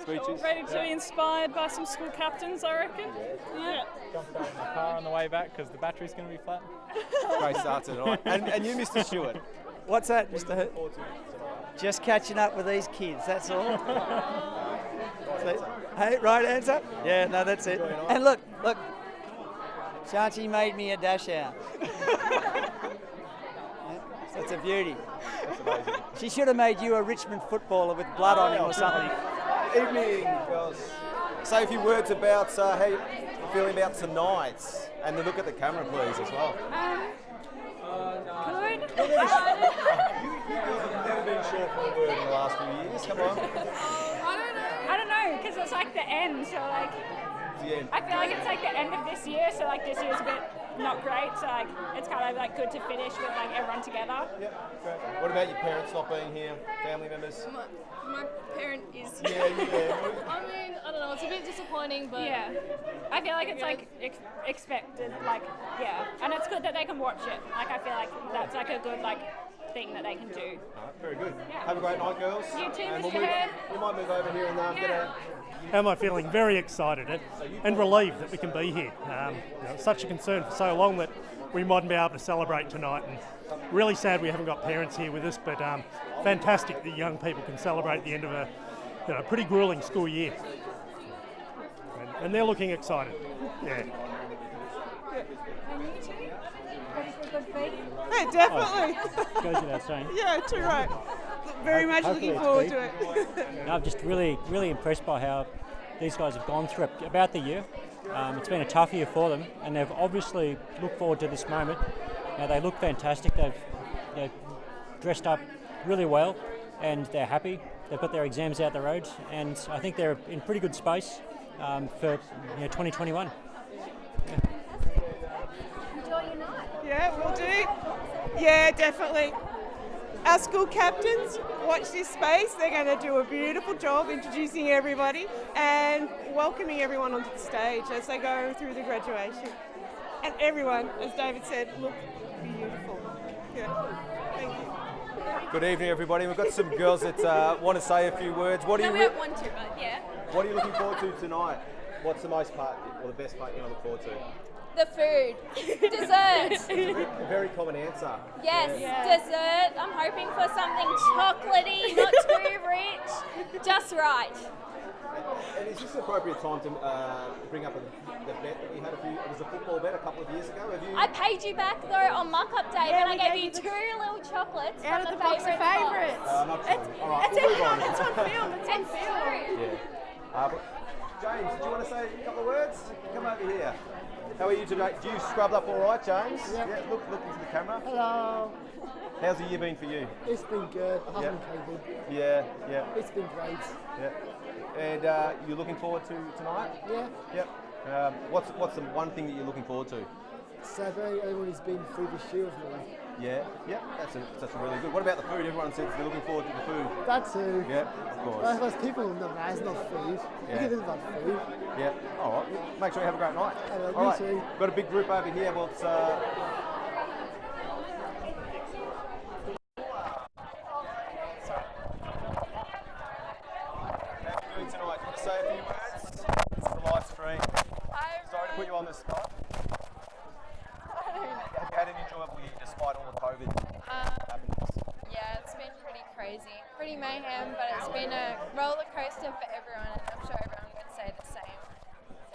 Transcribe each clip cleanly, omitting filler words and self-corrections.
speeches. Ready to be inspired by some school captains, I reckon. Yeah. Jumped out in the car on the way back because the battery's going to be flat. Great start tonight. And you, Mr. Stewart. What's that, Mr. Hood? Just catching up with these kids, that's all. Hey, right answer? Yeah, no, that's it. And look, Shanti made me a dash out. That's a beauty. That's amazing. She should have made you a Richmond footballer with blood on him or something. Evening, girls. Say a few words about how you're feeling about tonight. And then look at the camera, please, as well. Good. You've never been short for a word in the last few years. Come on. I don't know, because it's like the end, so like, I feel like it's like the end of this year, so like this year's a bit not great, so like it's kind of like good to finish with like everyone together. Yeah, great. What about your parents not being here? Family members? My parent is. Yeah. I mean, I don't know. It's a bit disappointing, but Yeah, I feel like it's like expected, like and it's good that they can watch it. Like I feel like that's like a good like thing that they can do. All right, very good. Yeah. Have a great night, girls. You too, And Mr. we Head. might move over here and get a... How am I feeling? Very excited and relieved that we can be here. It's such a concern for so long that we mightn't be able to celebrate tonight, and really sad we haven't got parents here with us, but fantastic that young people can celebrate the end of a pretty grueling school year. And they're looking excited. Yeah. And you two? Ready for a good feed? Yeah, definitely. Goes without saying. Yeah, too right. Very much looking forward to it. No, I'm just really impressed by how these guys have gone through it about the year. It's been a tough year for them, and they've obviously looked forward to this moment. Now, they look fantastic. They've dressed up really well, and they're happy. They've got their exams out the road, and I think they're in pretty good space for 2021. Enjoy your night. Yeah, we'll do. Yeah, definitely. Our school captains, watch this space. They're going to do a beautiful job introducing everybody and welcoming everyone onto the stage as they go through the graduation. And everyone, as David said, look beautiful. Yeah, thank you. Good evening, everybody. We've got some girls that want to say a few words. we have one too, but yeah. What are you looking forward to tonight? What's the most part, or the best part you want to look forward to? The food, dessert. It's a very common answer. Yes, dessert. I'm hoping for something chocolatey, not too rich, just right. And is this an appropriate time to bring up the bet that we had it was a football bet a couple of years ago? I paid you back though on muck-up day, and I gave you 2 little chocolates Out from of the box of favourites. Not true. All right, we'll move on. It's on film. It's on film. Yeah. James, do you want to say a couple of words? Come over here. How are you today? Do you scrubbed up all right, James? Yeah. Look into the camera. Hello. How's the year been for you? It's been good. I haven't COVID. Yeah. It's been great. Yeah. And you're looking forward to tonight? Yeah. Yep. What's the one thing that you're looking forward to? Celebrate everyone who's been through this year with me. Yeah. That's a really good. What about the food? Everyone says they're looking forward to the food. That too. Yeah, of course. But there's people in the it's not food. Yeah. You can about food. Yeah. All right. Make sure you have a great night. Hello, All you right. too. Got a big group over here. Well, it's. Tonight, you want to say a few words? This is the live stream. Sorry to put you on the spot. Have you had an enjoyable year despite all the COVID happenings? Yeah, it's been pretty crazy, pretty mayhem, but it's been a roller coaster for everyone, and I'm sure everyone would say the same.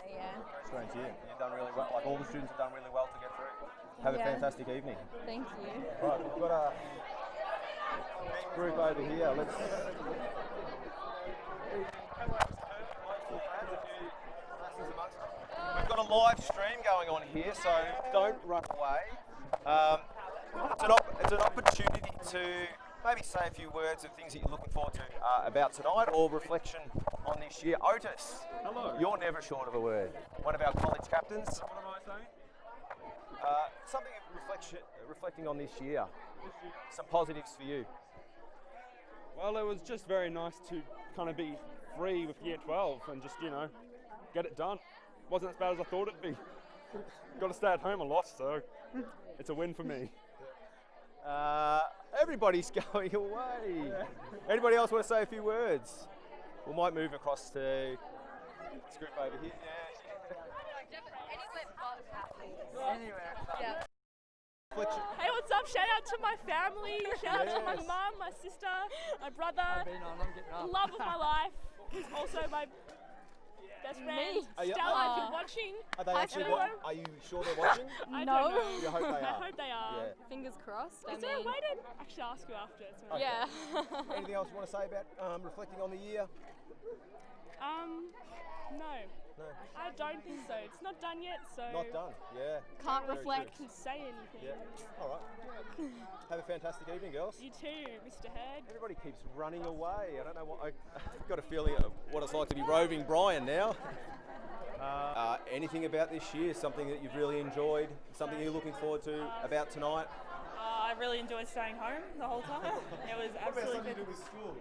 So yeah. It's great to hear. You've done really well. Like all the students have done really well to get through. Have a fantastic evening. Thank you. Right, we've got a big group over here. Let's. We've got a live stream going on here, so don't run away. It's an opportunity to maybe say a few words of things that you're looking forward to about tonight, or reflection on this year. Otis, hello. You're never short of a word. One of our college captains. What am I saying? Something reflecting on this year. Some positives for you. Well, it was just very nice to kind of be free with Year 12 and just, get it done. Wasn't as bad as I thought it'd be. Got to stay at home a lot, so it's a win for me. Everybody's going away. Anybody else want to say a few words? We might move across to this group over here. Anywhere. Yeah. Hey, what's up? Shout out to my family. Shout out to my mum, my sister, my brother. Love of my life. Who's also my best friend. Stella, if you're watching. Are they actually? Are you sure they're watching? I don't know. You hope they are. I hope they are. Yeah. Fingers crossed. Is there a way to actually ask you after? It's Okay. Yeah. Anything else you want to say about reflecting on the year? No. No. I don't think so. It's not done yet, so. Not done. Yeah. Can't Very reflect true. and say anything. Yeah. All right. Have a fantastic evening, girls. You too, Mr. Hurd. Everybody keeps running away. I don't know what. I've got a feeling of what it's like to be roving Brian now. Anything about this year? Something that you've really enjoyed? Something you're looking forward to about tonight? I really enjoyed staying home the whole time. It was absolutely something to do with school?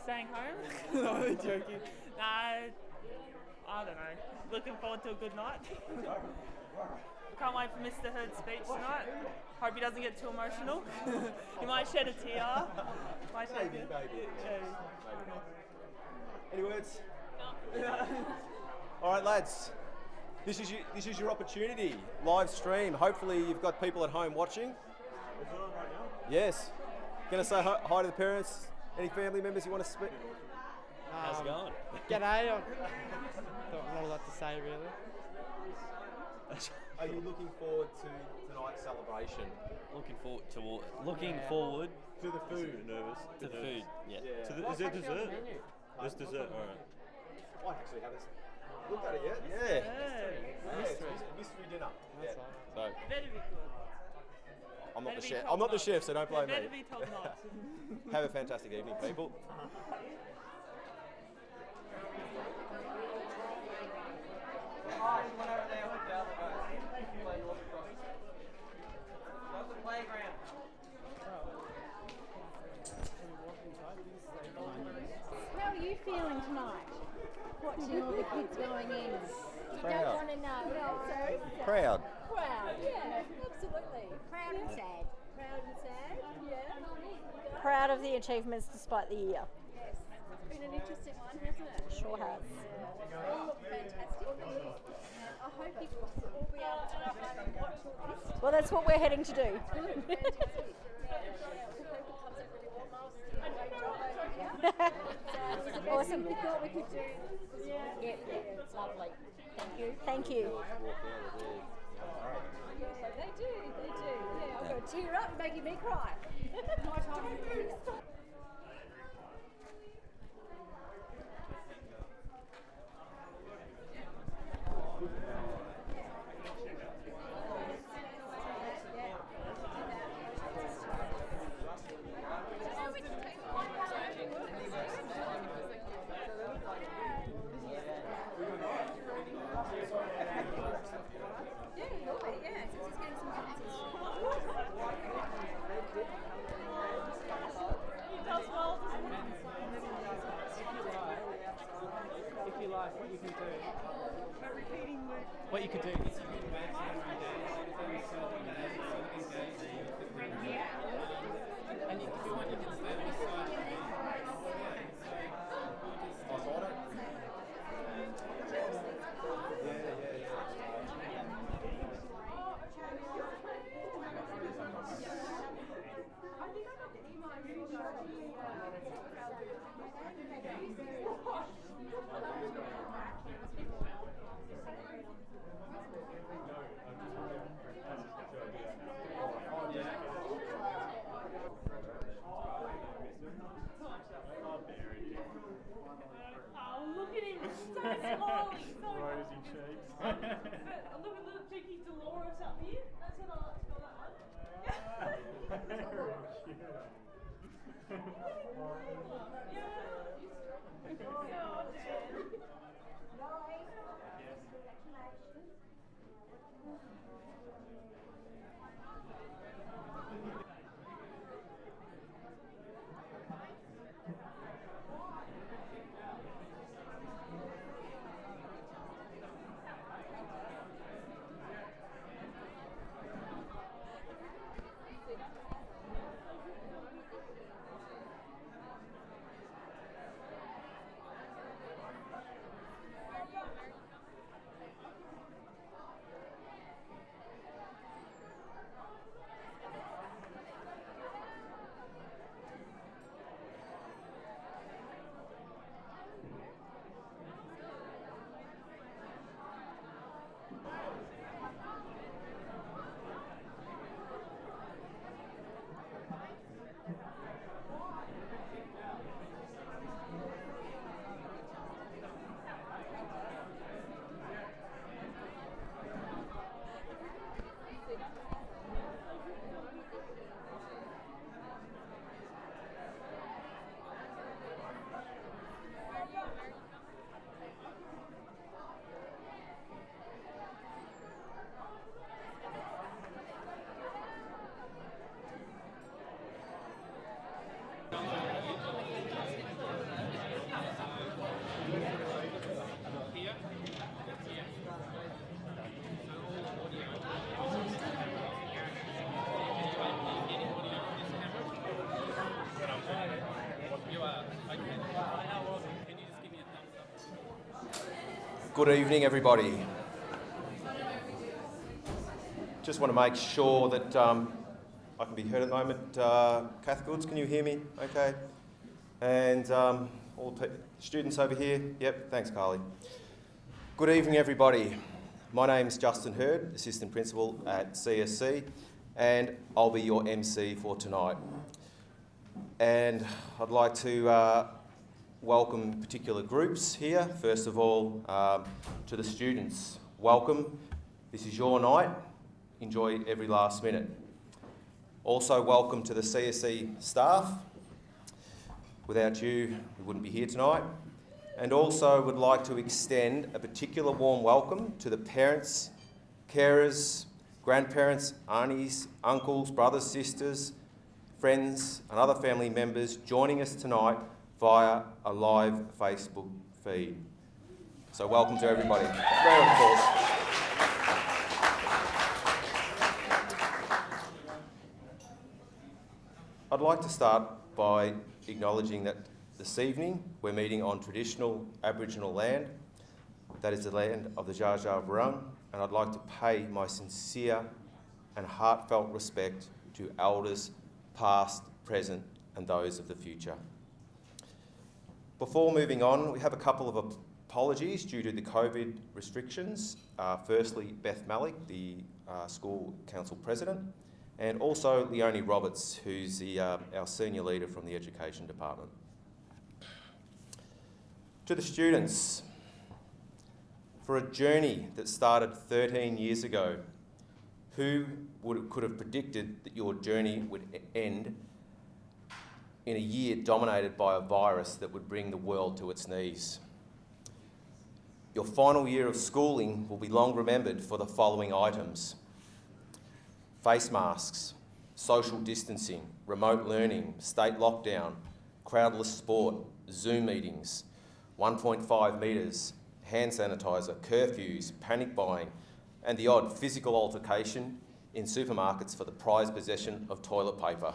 Staying home. No, I'm joking. Nah, I don't know. Looking forward to a good night. Can't wait for Mr. Hurd's speech tonight. Hope he doesn't get too emotional. He might shed a tear. Maybe. Any words? No. All right, lads. This is your opportunity. Live stream. Hopefully, you've got people at home watching. Is it on right now? Yes. Gonna say hi to the parents. Any family members you want to speak? How's it going? G'day. Not a lot to say really. Are you looking forward to tonight's celebration? Looking forward To the food. nervous to the food. Yeah. To the, is there dessert? There's dessert. All right. I actually haven't looked at it yet. Yeah. It's a mystery dinner. Yeah. So Better be good. I'm not Better the be chef. top I'm not the notch. chef, so don't blame Better me. be top notch. Have a fantastic evening, people. How are you feeling tonight? Watching all the kids going in. You Proud. don't want to know. No, sorry. Proud. Proud, yeah, absolutely. Proud and sad. Proud and sad, yeah. Proud of the achievements despite the year. Yes, it's been an interesting one, hasn't it? Sure has. All look fantastic. I hope you will be able to go home and watch all this. Well, that's what we're heading to do. Fantastic. Awesome. We thought we could do. Yeah, it's lovely. Thank you. Thank you. Yeah, they do. Yeah, I'm going to tear up, making me cry. If you like, what you can do. What you could do. And if you want, you can stand beside me. Oh, look at him. So small. Rosy cheeks. Look at little cheeky Dolores up here. That's what I like to call that one. Good evening, everybody. Just want to make sure that I can be heard at the moment. Kath Goods, can you hear me? Okay. And all the students over here? Yep, thanks, Carly. Good evening, everybody. My name is Justin Hurd, Assistant Principal at CSC, and I'll be your MC for tonight. And I'd like to welcome particular groups here. First of all, to the students, welcome. This is your night. Enjoy every last minute. Also, welcome to the CSC staff. Without you, we wouldn't be here tonight. And also would like to extend a particular warm welcome to the parents, carers, grandparents, aunties, uncles, brothers, sisters, friends and other family members joining us tonight via a live Facebook feed. So welcome to everybody. Round of applause. I'd like to start by acknowledging that this evening we're meeting on traditional Aboriginal land, that is the land of the Dja Dja Wurrung, and I'd like to pay my sincere and heartfelt respect to elders past, present and those of the future. Before moving on, we have a couple of apologies due to the COVID restrictions. Firstly, Beth Malik, the School Council President, and also Leonie Roberts, who's our Senior Leader from the Education Department. To the students, for a journey that started 13 years ago, who could have predicted that your journey would end in a year dominated by a virus that would bring the world to its knees? Your final year of schooling will be long remembered for the following items: face masks, social distancing, remote learning, state lockdown, crowdless sport, Zoom meetings, 1.5 metres, hand sanitizer, curfews, panic buying, and the odd physical altercation in supermarkets for the prized possession of toilet paper.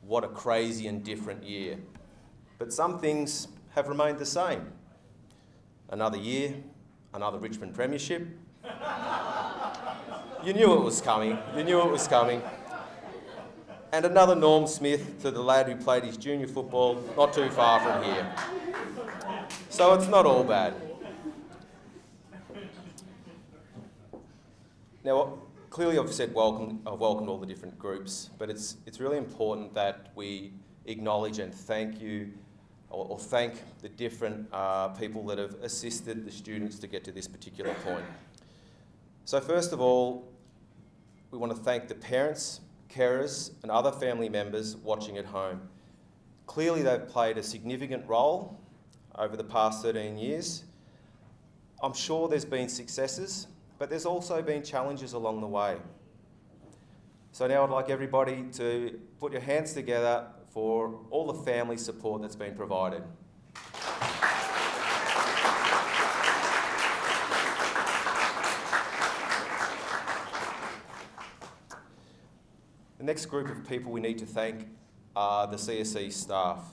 What a crazy and different year. But some things have remained the same. Another year, another Richmond Premiership. You knew it was coming. You knew it was coming. And another Norm Smith to the lad who played his junior football not too far from here. So it's not all bad. Now, clearly I've said welcome, I've welcomed all the different groups, but it's really important that we acknowledge and thank you, or thank the different people that have assisted the students to get to this particular point. So first of all, we want to thank the parents, carers and other family members watching at home. Clearly they've played a significant role over the past 13 years. I'm sure there's been successes, but there's also been challenges along the way. So now I'd like everybody to put your hands together for all the family support that's been provided. The next group of people we need to thank are the CSE staff.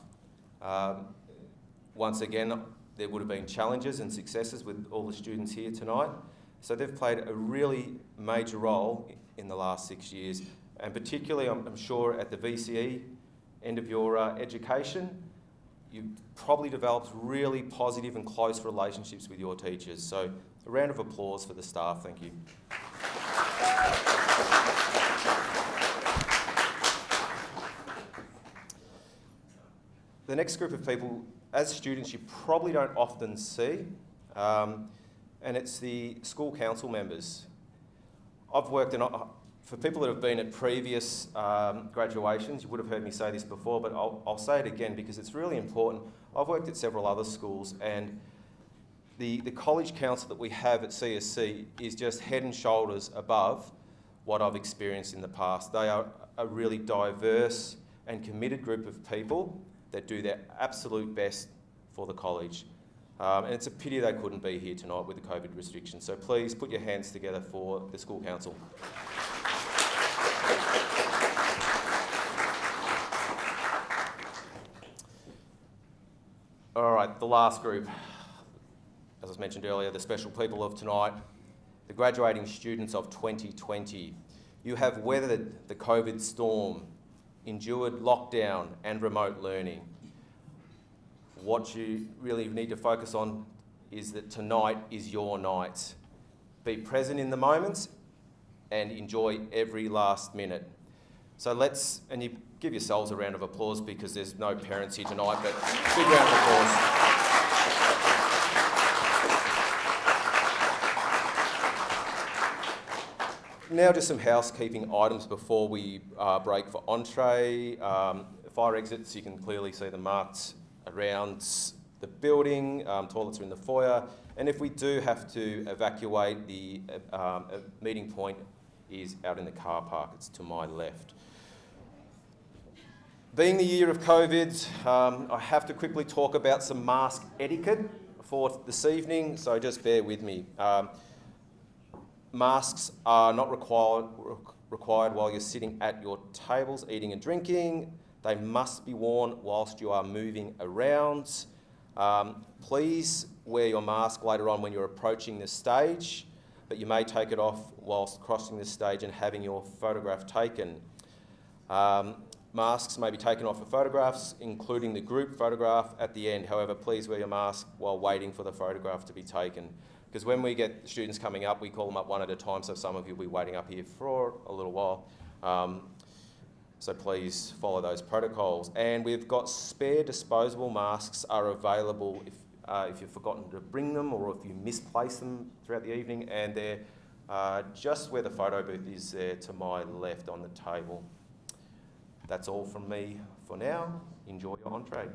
Once again, there would have been challenges and successes with all the students here tonight. So they've played a really major role in the last 6 years, and particularly I'm sure at the VCE end of your education, you've probably developed really positive and close relationships with your teachers. So a round of applause for the staff, thank you. The next group of people, as students, you probably don't often see, and it's the school council members. I've worked in, for people that have been at previous graduations, you would have heard me say this before, but I'll say it again because it's really important. I've worked at several other schools, and the college council that we have at CSC is just head and shoulders above what I've experienced in the past. They are a really diverse and committed group of people that do their absolute best for the college. And it's a pity they couldn't be here tonight with the COVID restrictions. So please put your hands together for the school council. All right, the last group. as I mentioned earlier, the special people of tonight, the graduating students of 2020. You have weathered the COVID storm, endured lockdown and remote learning. What you really need to focus on is that tonight is your night. Be present in the moments and enjoy every last minute. So and you give yourselves a round of applause because there's no parents here tonight, but big round of applause. Now just some housekeeping items before we break for entree. Fire exits, you can clearly see them marked around the building. Toilets are in the foyer. And if we do have to evacuate, the meeting point is out in the car park. It's to my left. Being the year of COVID, I have to quickly talk about some mask etiquette for this evening, so just bear with me. Masks are not required while you're sitting at your tables eating and drinking. They must be worn whilst you are moving around. Please wear your mask later on when you're approaching the stage, but you may take it off whilst crossing the stage and having your photograph taken. Masks may be taken off for photographs, including the group photograph at the end. However, please wear your mask while waiting for the photograph to be taken. Because when we get students coming up, we call them up one at a time, so some of you will be waiting up here for a little while. So please follow those protocols. And we've got spare disposable masks are available if you've forgotten to bring them or if you misplace them throughout the evening. And they're just where the photo booth is there to my left on the table. That's all from me for now. Enjoy your entree.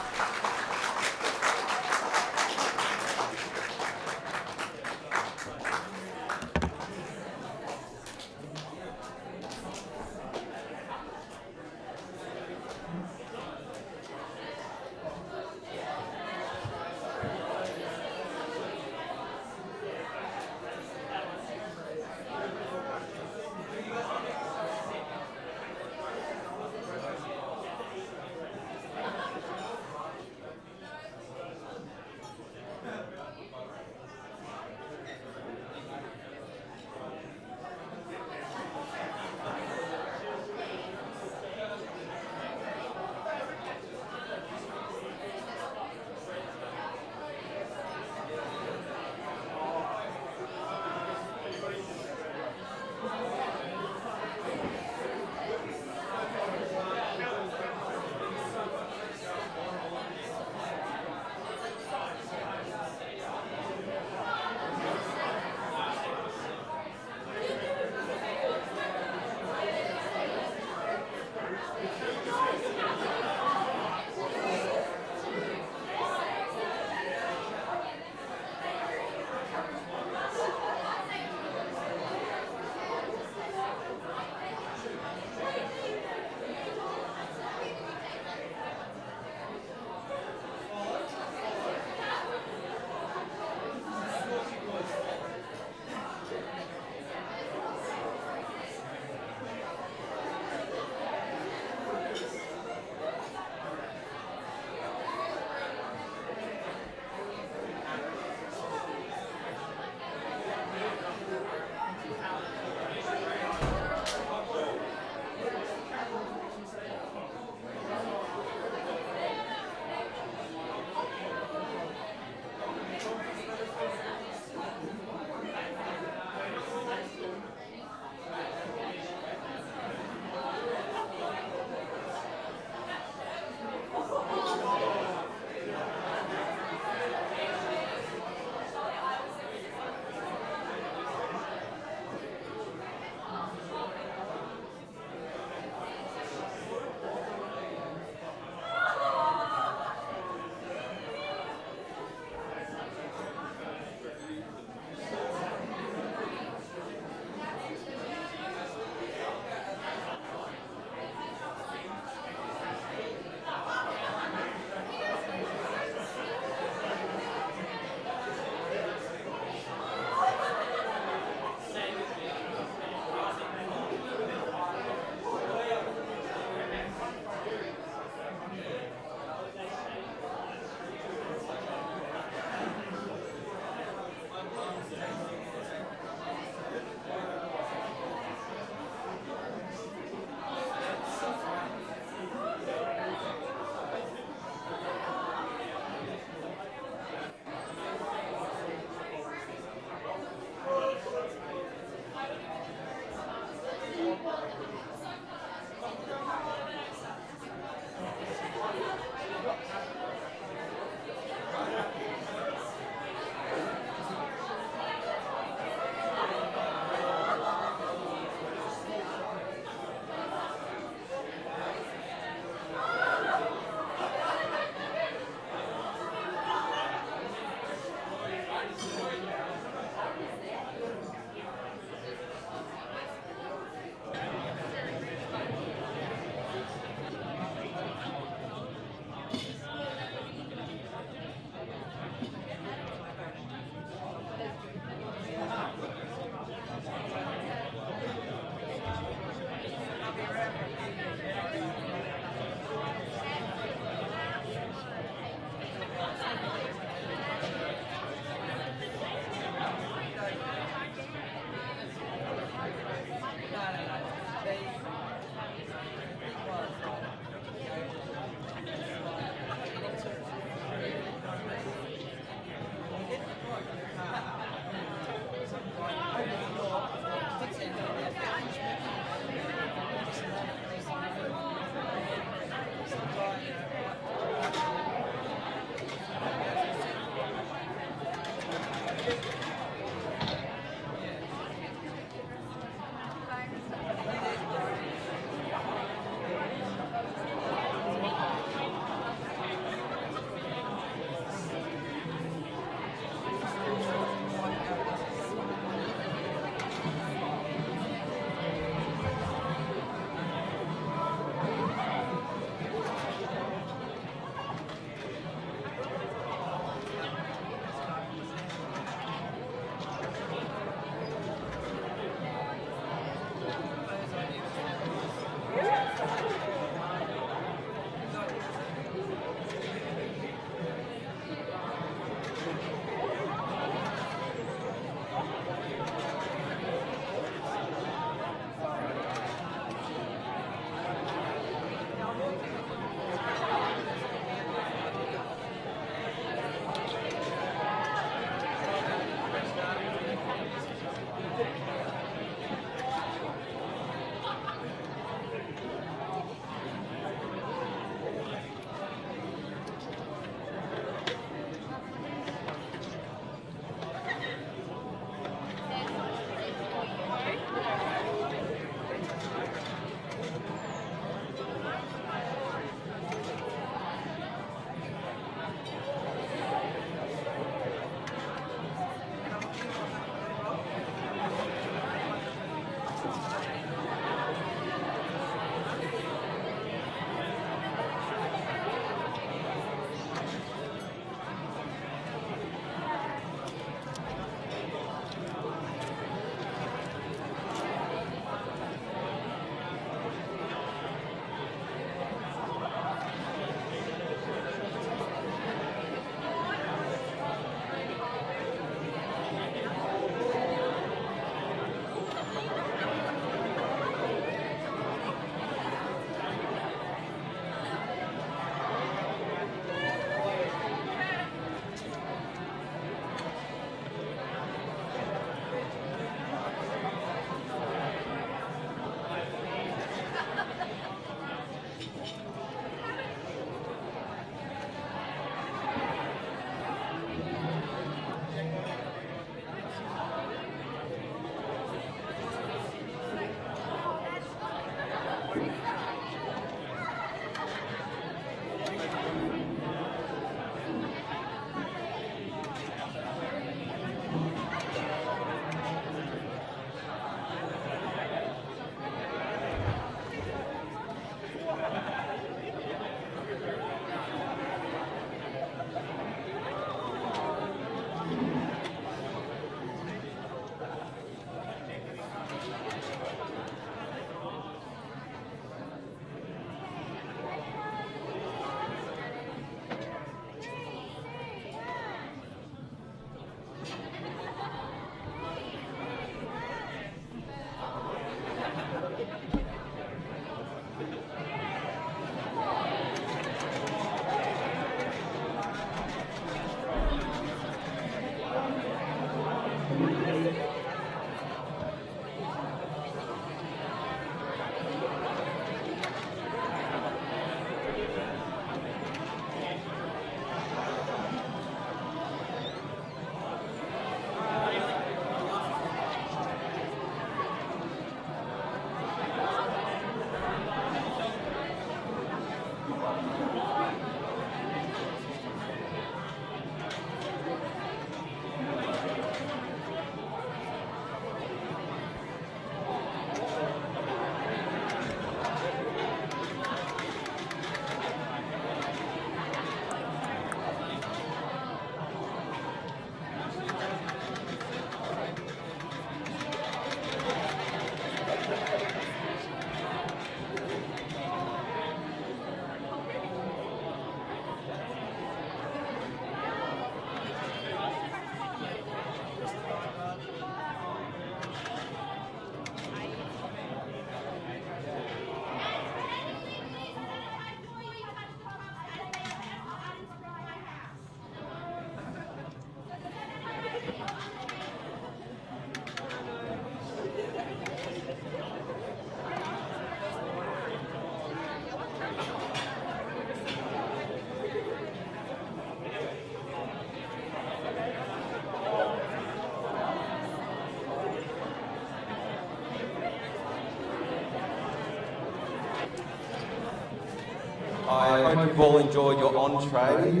I hope you've all enjoyed your entree.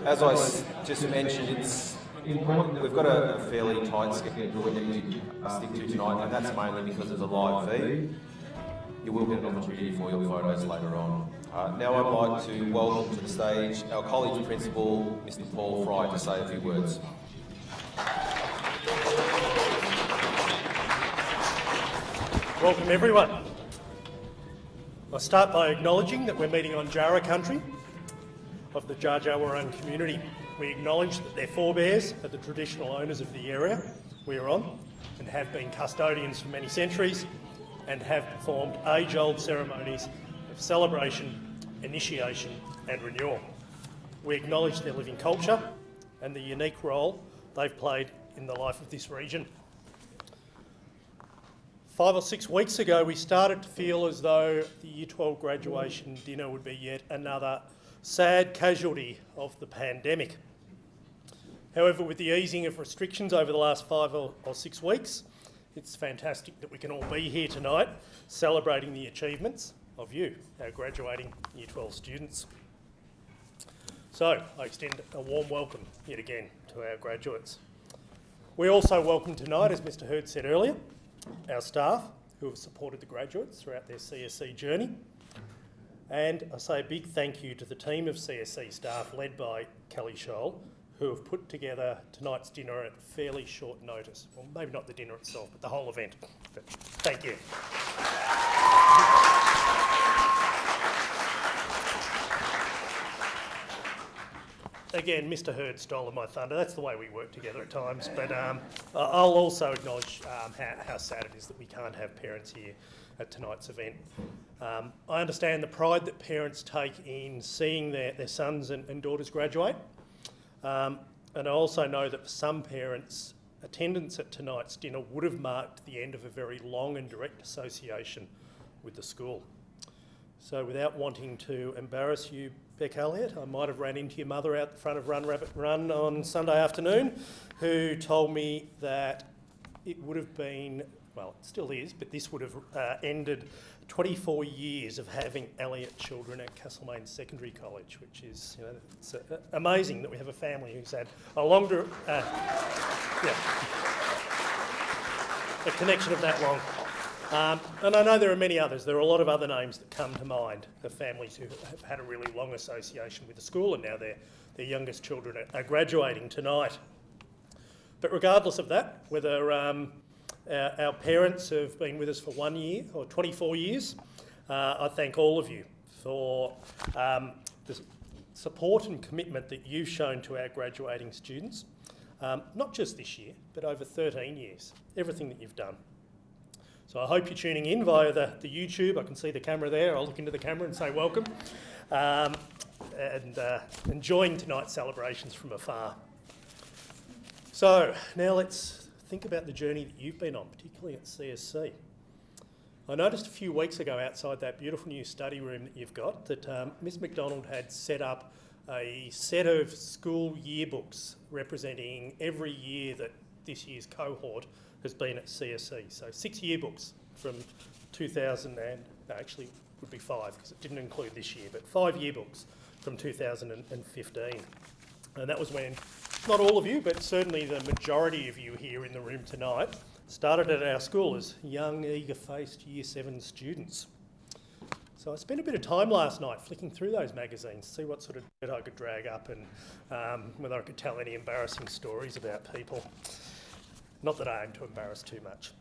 As I just mentioned, it's important. We've got a fairly tight schedule we need to stick to tonight, and that's mainly because of the live feed. You will get an opportunity for your photos later on. Now I'd like to welcome to the stage our college principal, Mr. Paul Fry, to say a few words. Welcome everyone. I'll start by acknowledging that we're meeting on Jara country of the Dja Dja Wurrung community. We acknowledge that their forebears are the traditional owners of the area we are on and have been custodians for many centuries and have performed age-old ceremonies of celebration, initiation and renewal. We acknowledge their living culture and the unique role they've played in the life of this region. 5 or 6 weeks ago, we started to feel as though the Year 12 graduation dinner would be yet another sad casualty of the pandemic. However, with the easing of restrictions over the last 5 or 6 weeks, it's fantastic that we can all be here tonight celebrating the achievements of you, our graduating Year 12 students. So, I extend a warm welcome yet again to our graduates. We also welcome tonight, as Mr. Hurd said earlier, our staff who have supported the graduates throughout their CSE journey. And I say a big thank you to the team of CSE staff led by Kelly Scholl, who have put together tonight's dinner at fairly short notice. Well, maybe not the dinner itself, but the whole event. But thank you. Again, Mr. Hurd stole my thunder. That's the way we work together at times. But I'll also acknowledge how sad it is that we can't have parents here at tonight's event. I understand the pride that parents take in seeing their sons and daughters graduate. And I also know that for some parents, attendance at tonight's dinner would have marked the end of a very long and direct association with the school. So without wanting to embarrass you, Beck Elliott, I might have ran into your mother out the front of Run Rabbit Run on Sunday afternoon, who told me that it would have been, well, it still is, but this would have ended 24 years of having Elliott children at Castlemaine Secondary College, which is, you know, it's amazing that we have a family who's had a longer, a connection of that long. And I know there are many others. There are a lot of other names that come to mind of families who have had a really long association with the school, and now their youngest children are graduating tonight. But regardless of that, whether our parents have been with us for 1 year or 24 years, I thank all of you for the support and commitment that you've shown to our graduating students, not just this year, but over 13 years, everything that you've done. So I hope you're tuning in via the YouTube. I can see the camera there. I'll look into the camera and say welcome. And enjoying tonight's celebrations from afar. So now let's think about the journey that you've been on, particularly at CSC. I noticed a few weeks ago outside that beautiful new study room that you've got that Ms McDonald had set up a set of school yearbooks representing every year that this year's cohort has been at CSE. So 6 yearbooks from 2000 and, no, actually would be 5 because it didn't include this year, but 5 yearbooks from 2015. And that was when, not all of you, but certainly the majority of you here in the room tonight started at our school as young, eager-faced Year 7 students. So I spent a bit of time last night flicking through those magazines to see what sort of dirt I could drag up and whether I could tell any embarrassing stories about people. Not that I aim to embarrass too much.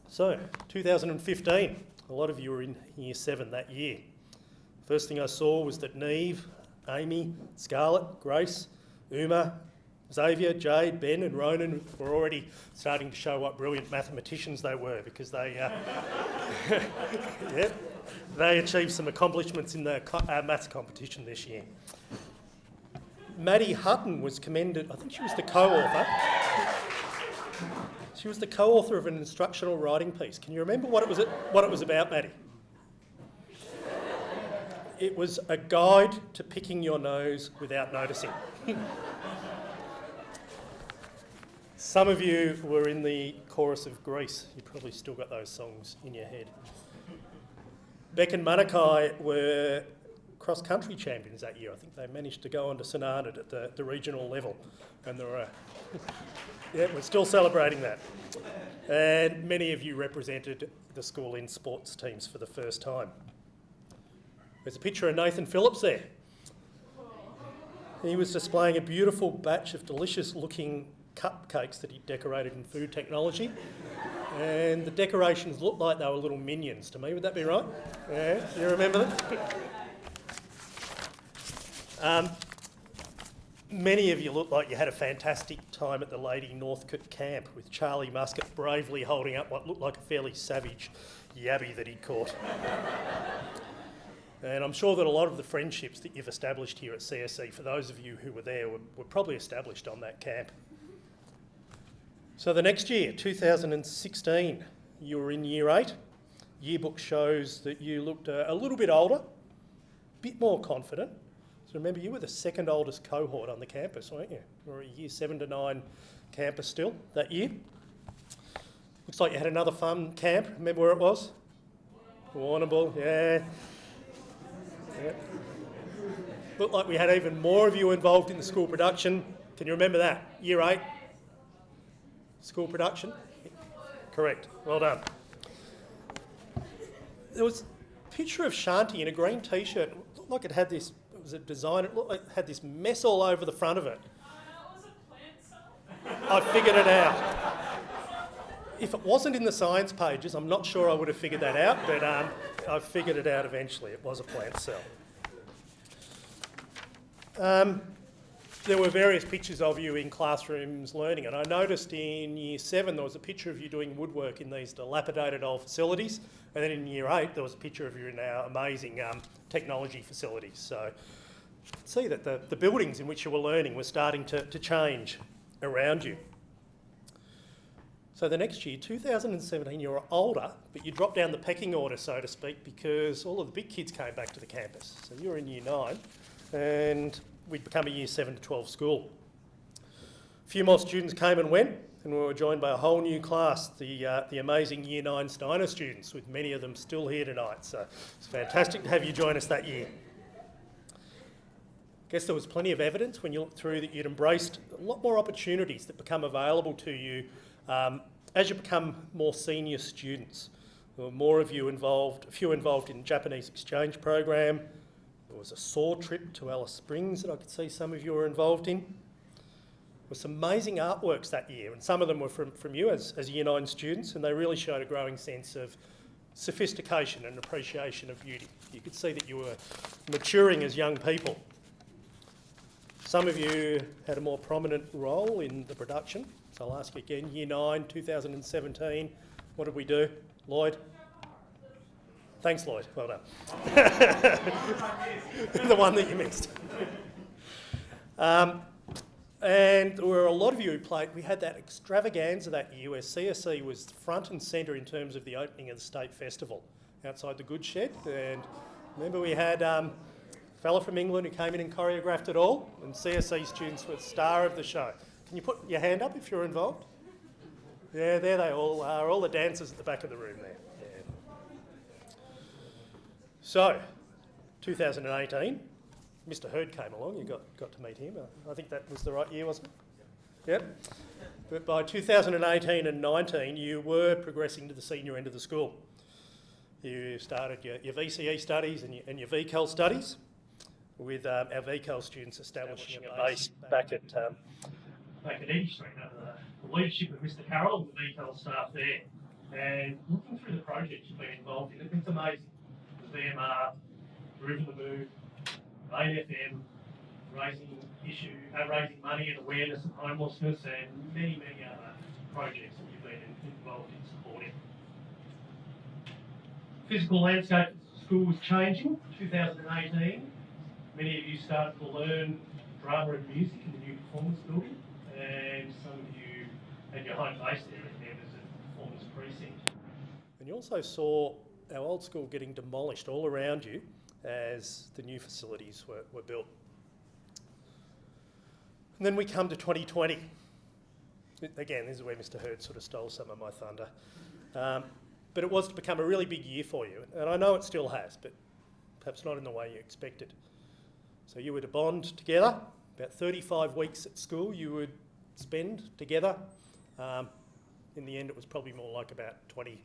So, 2015, a lot of you were in Year 7 that year. First thing I saw was that Neve, Amy, Scarlett, Grace, Uma, Xavier, Jade, Ben and Ronan were already starting to show what brilliant mathematicians they were because they, yeah, they achieved some accomplishments in the maths competition this year. Maddie Hutton was commended, I think she was the co-author. She was the co-author of an instructional writing piece. Can you remember what it was about, Maddie? It was a guide to picking your nose without noticing. Some of you were in the chorus of Greece. You probably still got those songs in your head. Beck and Manakai were cross-country champions that year. I think they managed to go on to St Arnaud at the regional level. And there were, yeah, we're still celebrating that. And many of you represented the school in sports teams for the first time. There's a picture of Nathan Phillips there. He was displaying a beautiful batch of delicious-looking cupcakes that he decorated in food technology. And the decorations looked like they were little minions to me. Would that be right? Yeah, you remember them? Many of you look like you had a fantastic time at the Lady Northcote camp with Charlie Muscat bravely holding up what looked like a fairly savage yabby that he'd caught. And I'm sure that a lot of the friendships that you've established here at CSE, for those of you who were there, were probably established on that camp. So the next year, 2016, you were in Year 8. Yearbook shows that you looked a little bit older, a bit more confident. So remember, you were the second oldest cohort on the campus, weren't you? You were a Year 7 to 9 campus still that year. Looks like you had another fun camp. Remember where it was? Warrnambool, yeah. Yeah. Looked like we had even more of you involved in the school production. Can you remember that? Year 8? School production? Correct. Well done. There was a picture of Shanti in a green T-shirt. It looked like it had this, it was a design, it looked like it had this mess all over the front of it. I figured it out. If it wasn't in the science pages, I'm not sure I would have figured that out, but I figured it out eventually. It was a plant cell. There were various pictures of you in classrooms learning, and I noticed in Year 7 there was a picture of you doing woodwork in these dilapidated old facilities, and then in Year 8 there was a picture of you in our amazing technology facilities. So you can see that the buildings in which you were learning were starting to change around you. So the next year, 2017, you were older, but you dropped down the pecking order, so to speak, because all of the big kids came back to the campus. So you were in Year 9, and we'd become a Year 7 to 12 school. A few more students came and went, and we were joined by a whole new class, the amazing Year 9 Steiner students, with many of them still here tonight. So it's fantastic to have you join us that year. I guess there was plenty of evidence when you looked through that you'd embraced a lot more opportunities that become available to you as you become more senior students. There were more of you involved, a few involved in Japanese exchange program. There was a SAW trip to Alice Springs that I could see some of you were involved in. There were some amazing artworks that year, and some of them were from you as Year 9 students, and they really showed a growing sense of sophistication and appreciation of beauty. You could see that you were maturing as young people. Some of you had a more prominent role in the production. So I'll ask you again, Year 9, 2017, what did we do? Lloyd? Thanks, Lloyd. Well done. The one that you missed. And there were a lot of you who played. We had that extravaganza that year where CSE was front and centre in terms of the opening of the State Festival outside the Goods Shed. And remember we had a fella from England who came in and choreographed it all, and CSE students were the star of the show. Can you put your hand up if you're involved? Yeah, there they all are, all the dancers at the back of the room there. So, 2018, Mr. Hurd came along. You got to meet him. I think that was the right year, wasn't it? Yep. But by 2018 and 19, you were progressing to the senior end of the school. You started your VCE studies and your VCAL studies, with our VCAL students establishing a base back at Eddy Street under the leadership of Mr. Carroll and the VCAL staff there. And looking through the projects you've been involved in, it's amazing. The VMR, Room the Move, Main FM, raising money and awareness of homelessness, and many other projects that you've been involved in supporting. Physical landscape of the school was changing. 2018, many of you started to learn drama and music in the new performance building, and some of you had your home base there as members of the performance precinct. And you also saw our old school getting demolished all around you as the new facilities were built. And then we come to 2020. Again, this is where Mr. Hurd sort of stole some of my thunder. But it was to become a really big year for you. And I know it still has, but perhaps not in the way you expected. So you were to bond together, about 35 weeks at school you would spend together. In the end, it was probably more like about 20,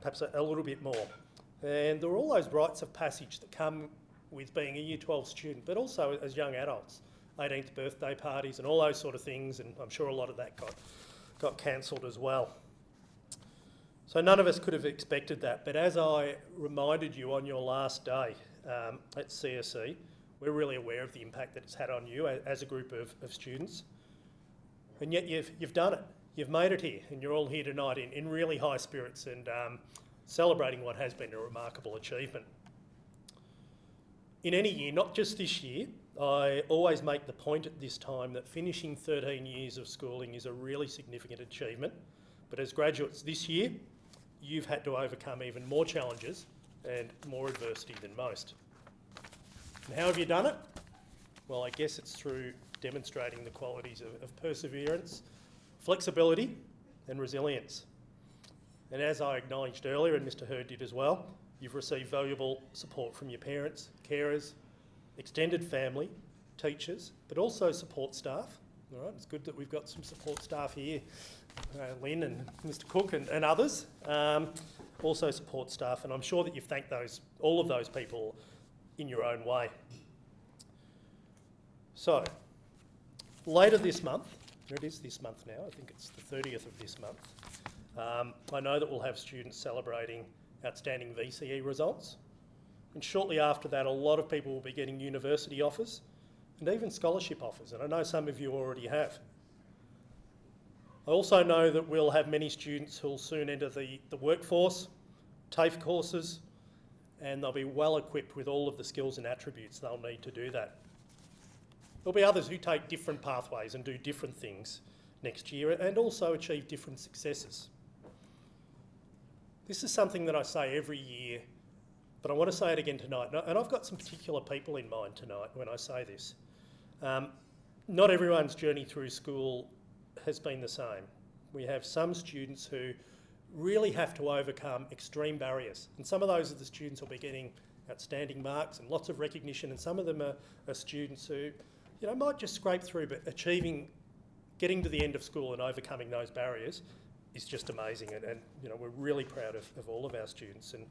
perhaps a little bit more. And there were all those rites of passage that come with being a Year 12 student, but also as young adults. 18th birthday parties and all those sort of things, and I'm sure a lot of that got cancelled as well. So none of us could have expected that, but as I reminded you on your last day at CSE, we're really aware of the impact that it's had on you as a group of students. And yet you've done it. You've made it here, and you're all here tonight in really high spirits and celebrating what has been a remarkable achievement. In any year, not just this year, I always make the point at this time that finishing 13 years of schooling is a really significant achievement. But as graduates this year, you've had to overcome even more challenges and more adversity than most. And how have you done it? Well, I guess it's through demonstrating the qualities of perseverance, flexibility and resilience. And as I acknowledged earlier, and Mr. Hurd did as well, you've received valuable support from your parents, carers, extended family, teachers, but also support staff. All right, it's good that we've got some support staff here, Lynn and Mr. Cook and others. Also support staff, and I'm sure that you've thanked all of those people in your own way. So, later this month, it is this month now, I think it's the 30th of this month, I know that we'll have students celebrating outstanding VCE results. And shortly after that, a lot of people will be getting university offers and even scholarship offers, and I know some of you already have. I also know that we'll have many students who will soon enter the workforce, TAFE courses, and they'll be well equipped with all of the skills and attributes they'll need to do that. There'll be others who take different pathways and do different things next year and also achieve different successes. This is something that I say every year, but I want to say it again tonight. And I've got some particular people in mind tonight when I say this. Not everyone's journey through school has been the same. We have some students who really have to overcome extreme barriers. And some of those are the students who'll be getting outstanding marks and lots of recognition. And some of them are students who, might just scrape through, but getting to the end of school and overcoming those barriers is just amazing. And we're really proud of all of our students. And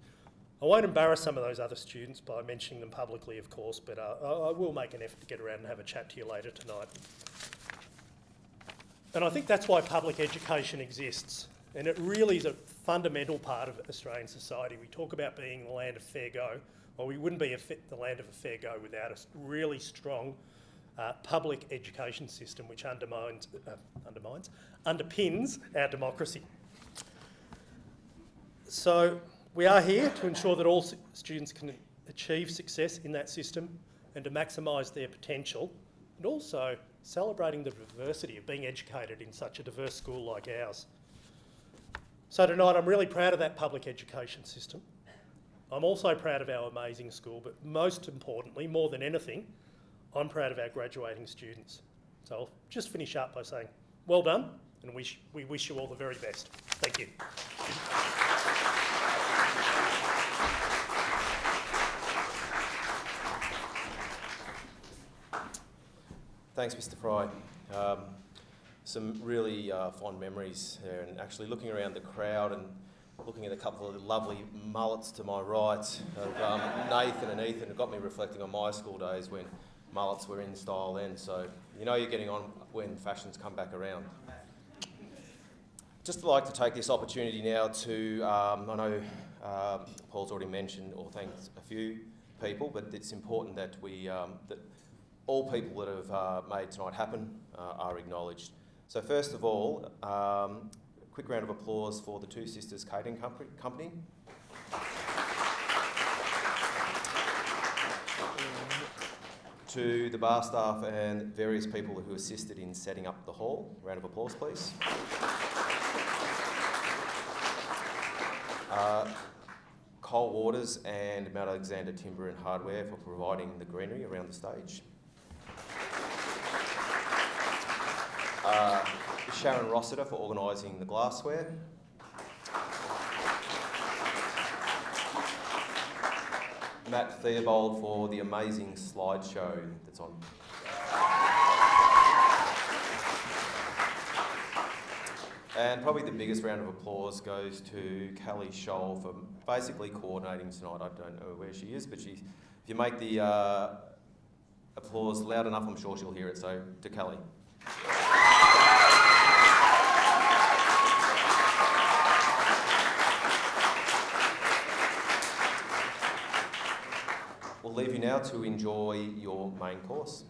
I won't embarrass some of those other students by mentioning them publicly, of course, but I will make an effort to get around and have a chat to you later tonight. And I think that's why public education exists. And it really is a fundamental part of Australian society. We talk about being the land of fair go. Well, we wouldn't be the land of a fair go without a really strong public education system which underpins our democracy. So we are here to ensure that all students can achieve success in that system and to maximise their potential, and also celebrating the diversity of being educated in such a diverse school like ours. So tonight I'm really proud of that public education system. I'm also proud of our amazing school, but most importantly, more than anything, I'm proud of our graduating students. So I'll just finish up by saying, well done, and we wish you all the very best. Thank you. Thanks, Mr. Fry. Some really fond memories there, and actually looking around the crowd and looking at a couple of lovely mullets to my right of Nathan and Ethan, it got me reflecting on my school days when mullets were in style then. So you know you're getting on when fashions come back around. Just like to take this opportunity now to, I know Paul's already mentioned or thanked a few people, but it's important that we that all people that have made tonight happen are acknowledged. So first of all, a quick round of applause for the Two Sisters Catering Company. To the bar staff and various people who assisted in setting up the hall. Round of applause, please. Cole Waters and Mount Alexander Timber and Hardware for providing the greenery around the stage. Sharon Rossiter for organising the glassware. Matt Theobald for the amazing slideshow that's on. And probably the biggest round of applause goes to Kelly Scholl for basically coordinating tonight. I don't know where she is, but if you make the applause loud enough, I'm sure she'll hear it. So, to Kelly. We'll leave you now to enjoy your main course.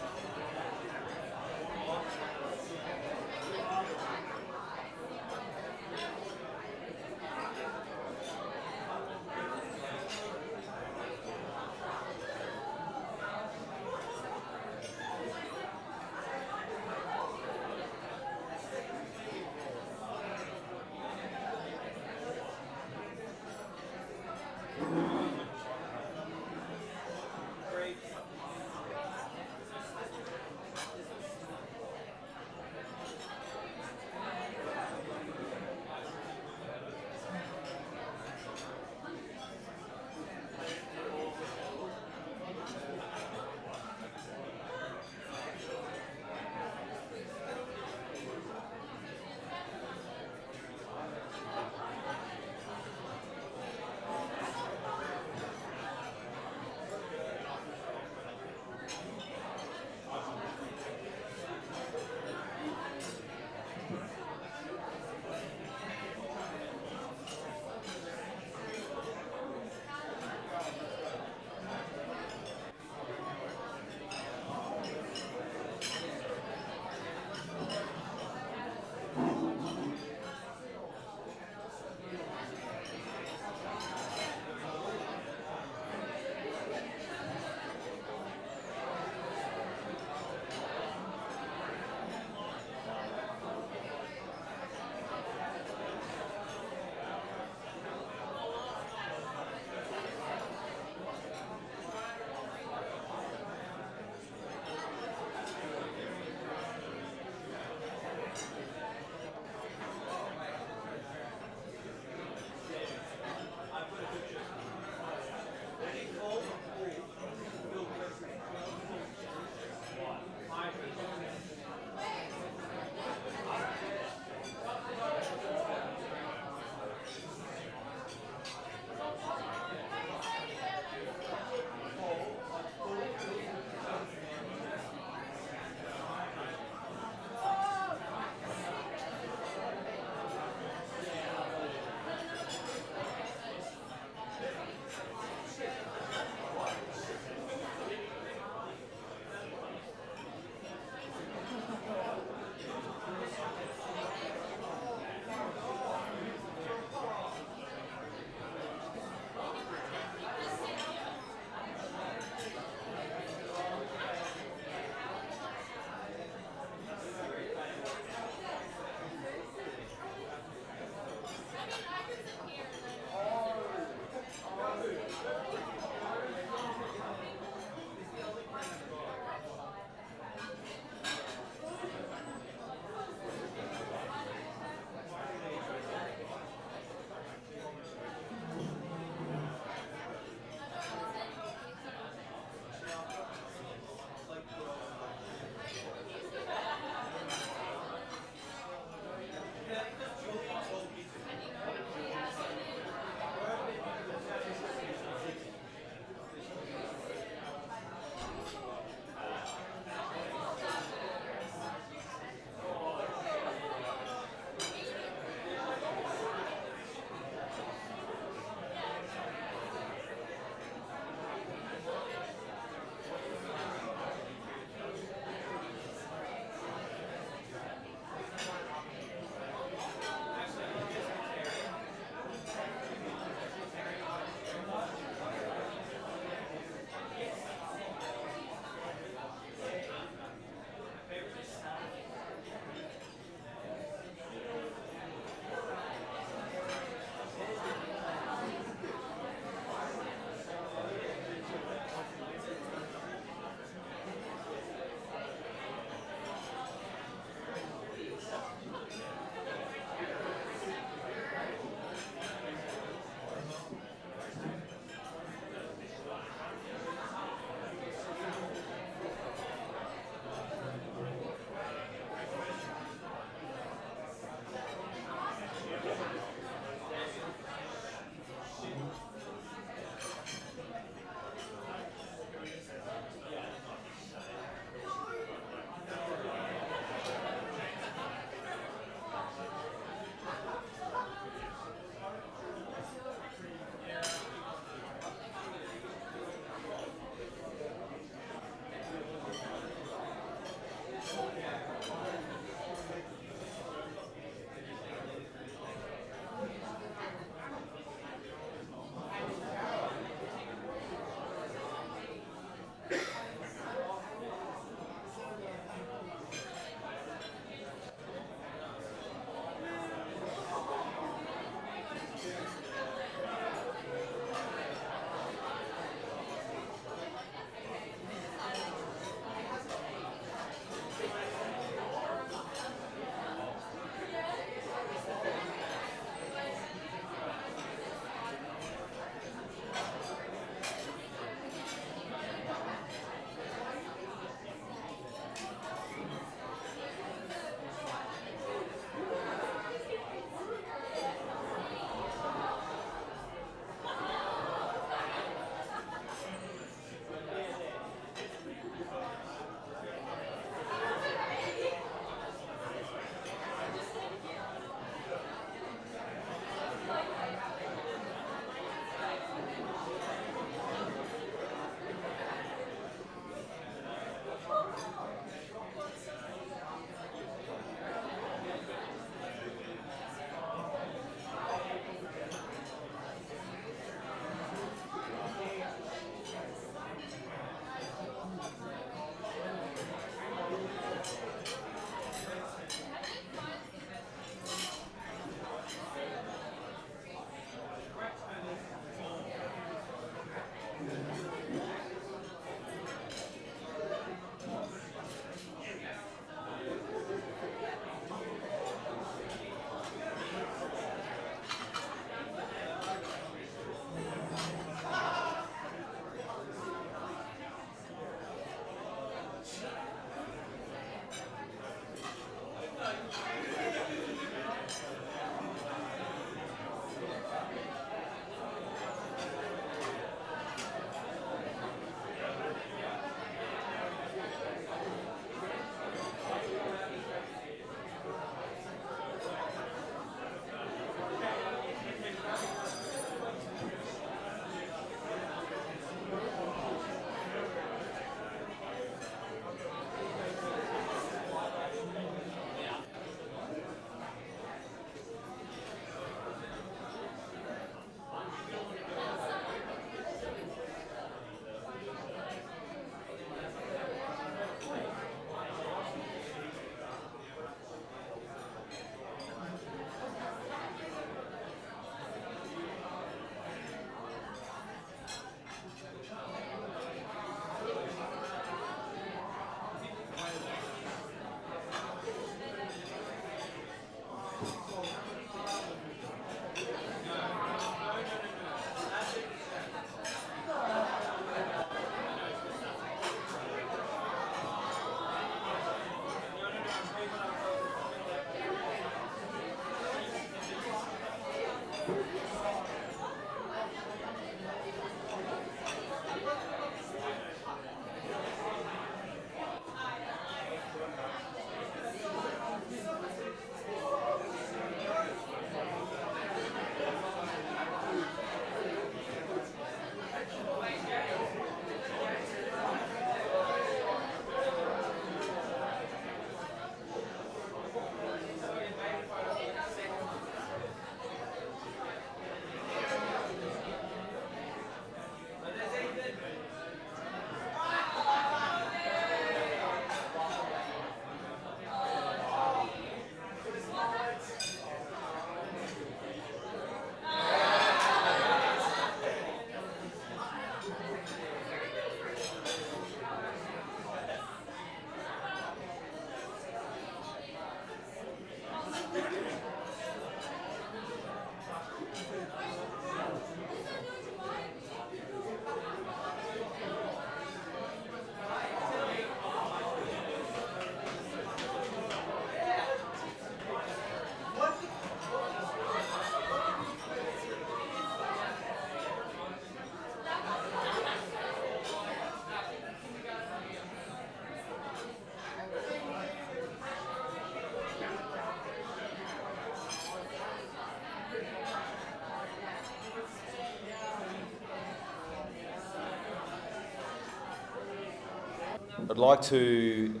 I'd like to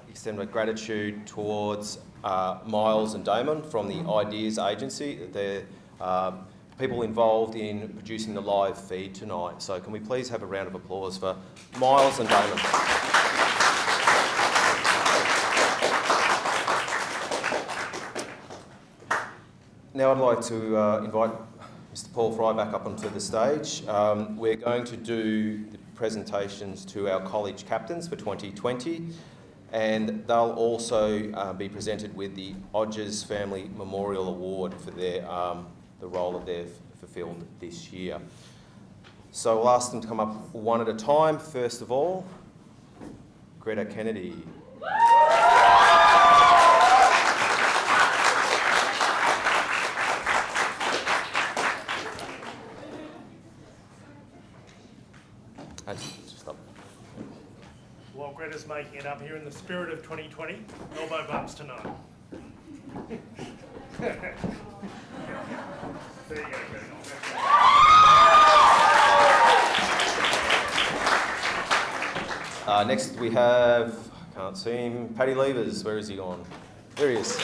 extend my gratitude towards Miles and Damon from the Ideas Agency. They're people involved in producing the live feed tonight. So can we please have a round of applause for Miles and Damon? Now I'd like to invite Mr. Paul Fry back up onto the stage. We're going to do the presentations to our college captains for 2020, and they'll also be presented with the Odgers Family Memorial Award for their the role that they've fulfilled this year. So we'll ask them to come up one at a time. First of all, Greta Kennedy. While Greta's making it up here in the spirit of 2020, elbow bumps tonight. There you go, Greta. Next we have, I can't see him, Paddy Levers. Where is he gone? There he is.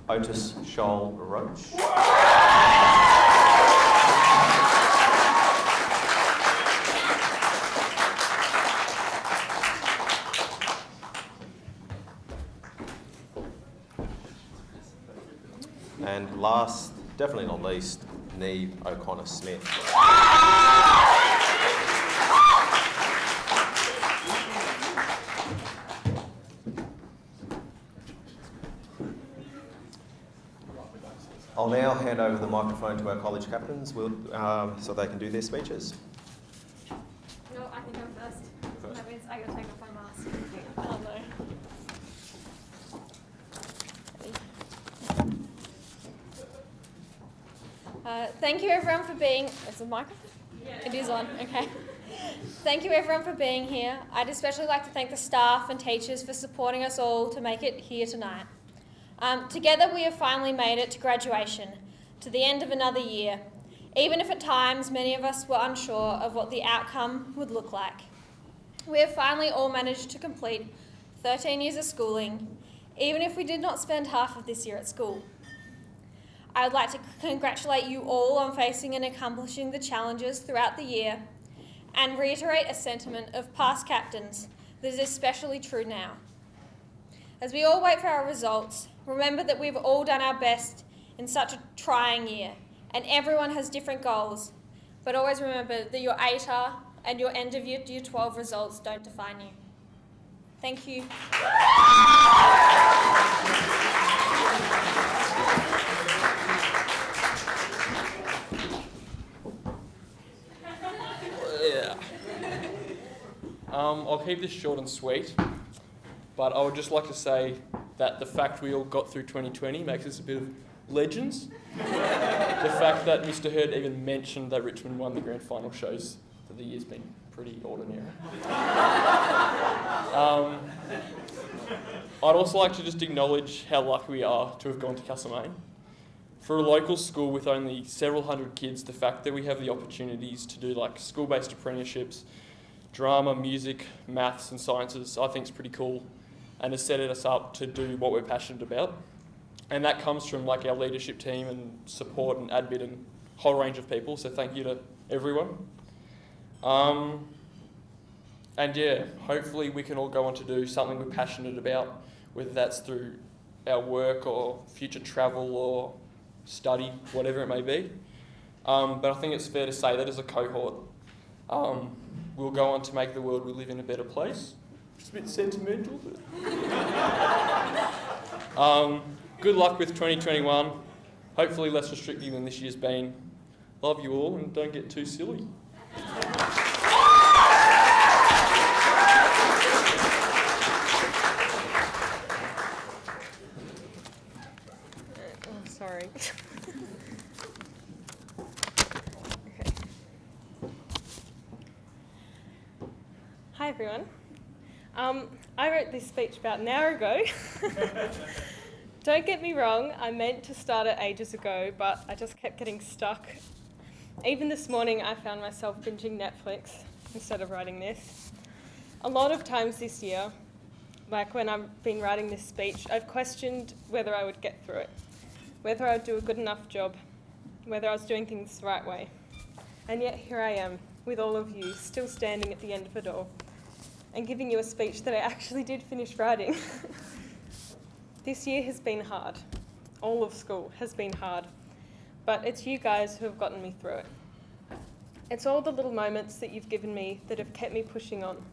Otis Scholl Roach. And last, definitely not least, Neve O'Connor-Smith. I'll now hand over the microphone to our college captains so they can do their speeches. No, I think I'm first. That means I gotta take off my mask. Oh no. Thank you everyone for being... Is the microphone? Yeah. It is on, okay. Thank you everyone for being here. I'd especially like to thank the staff and teachers for supporting us all to make it here tonight. Together we have finally made it to graduation, to the end of another year, even if at times many of us were unsure of what the outcome would look like. We have finally all managed to complete 13 years of schooling, even if we did not spend half of this year at school. I would like to congratulate you all on facing and accomplishing the challenges throughout the year and reiterate a sentiment of past captains that is especially true now. As we all wait for our results, remember that we've all done our best in such a trying year, and everyone has different goals. But always remember that your ATAR and your end of year 12 results don't define you. Thank you. Yeah. keep this short and sweet, but I would just like to say that the fact we all got through 2020 makes us a bit of legends. The fact that Mr. Hurd even mentioned that Richmond won the grand final shows that the year's been pretty ordinary. I'd also like to just acknowledge how lucky we are to have gone to Castlemaine. For a local school with only several hundred kids, the fact that we have the opportunities to do like school-based apprenticeships, drama, music, maths and sciences, I think is pretty cool and has set us up to do what we're passionate about. And that comes from like our leadership team and support and admin and whole range of people, so thank you to everyone. And yeah, hopefully we can all go on to do something we're passionate about, whether that's through our work or future travel or study, whatever it may be. But I think it's fair to say that as a cohort, we'll go on to make the world we live in a better place. It's a bit sentimental, but... good luck with 2021. Hopefully less restrictive than this year's been. Love you all and don't get too silly. Sorry. Okay. Hi everyone. I wrote this speech about an hour ago. Don't get me wrong, I meant to start it ages ago, but I just kept getting stuck. Even this morning I found myself binging Netflix instead of writing this. A lot of times this year, like when I've been writing this speech, I've questioned whether I would get through it, whether I'd do a good enough job, whether I was doing things the right way. And yet here I am, with all of you, still standing at the end of it all, and giving you a speech that I actually did finish writing. This year has been hard. All of school has been hard. But it's you guys who have gotten me through it. It's all the little moments that you've given me that have kept me pushing on.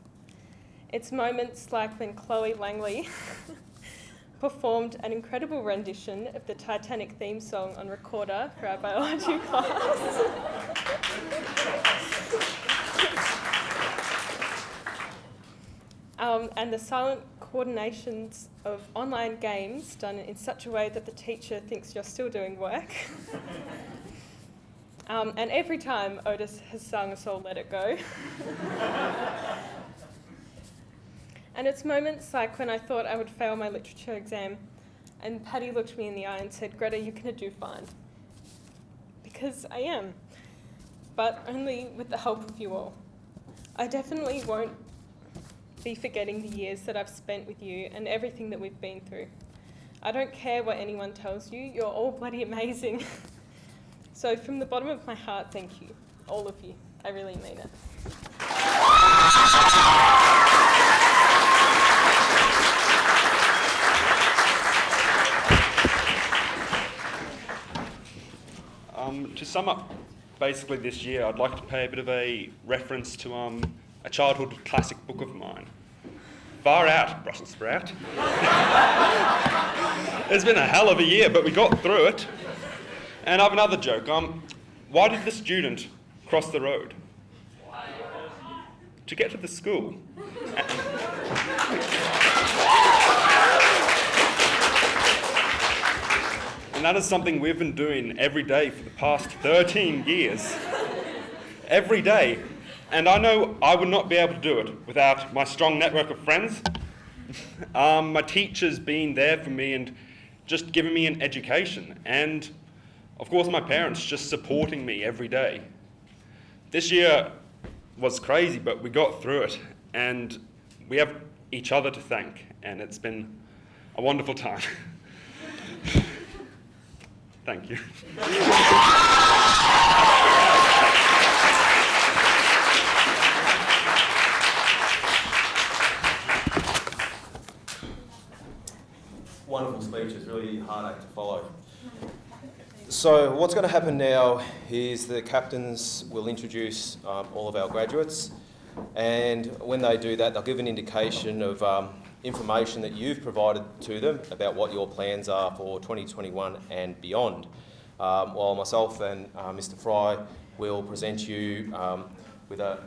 It's moments like when Chloe Langley performed an incredible rendition of the Titanic theme song on recorder for our biology class. And the silent coordinations of online games done in such a way that the teacher thinks you're still doing work. And every time Otis has sung us all Let It Go. And it's moments like when I thought I would fail my literature exam and Paddy looked me in the eye and said, Greta, you're going to do fine. Because I am, but only with the help of you all. I definitely won't be forgetting the years that I've spent with you and everything that we've been through. I don't care what anyone tells you, you're all bloody amazing. So from the bottom of my heart, thank you, all of you. I really mean it. To sum up basically this year, I'd like to pay a bit of a reference to a childhood classic book of mine. Far out, Brussels sprout. It's been a hell of a year, but we got through it. And I have another joke. Why did the student cross the road? To get to the school. And that is something we've been doing every day for the past 13 years. Every day. And I know I would not be able to do it without my strong network of friends, my teachers being there for me and just giving me an education, and of course my parents just supporting me every day. This year was crazy, but we got through it, and we have each other to thank, and it's been a wonderful time. Thank you. Wonderful speech. It's really hard act to follow. So what's going to happen now is the captains will introduce all of our graduates, and when they do that, they'll give an indication of information that you've provided to them about what your plans are for 2021 and beyond. While myself and Mr. Fry will present you with a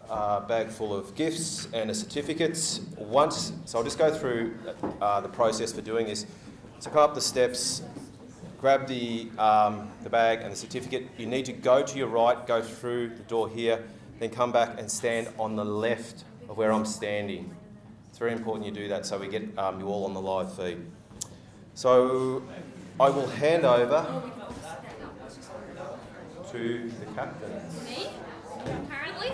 a bag full of gifts and a certificate. So I'll just go through the process for doing this. So come up the steps, grab the bag and the certificate. You need to go to your right, go through the door here, then come back and stand on the left of where I'm standing. It's very important you do that so we get you all on the live feed. So I will hand over to the captains. Me? Currently?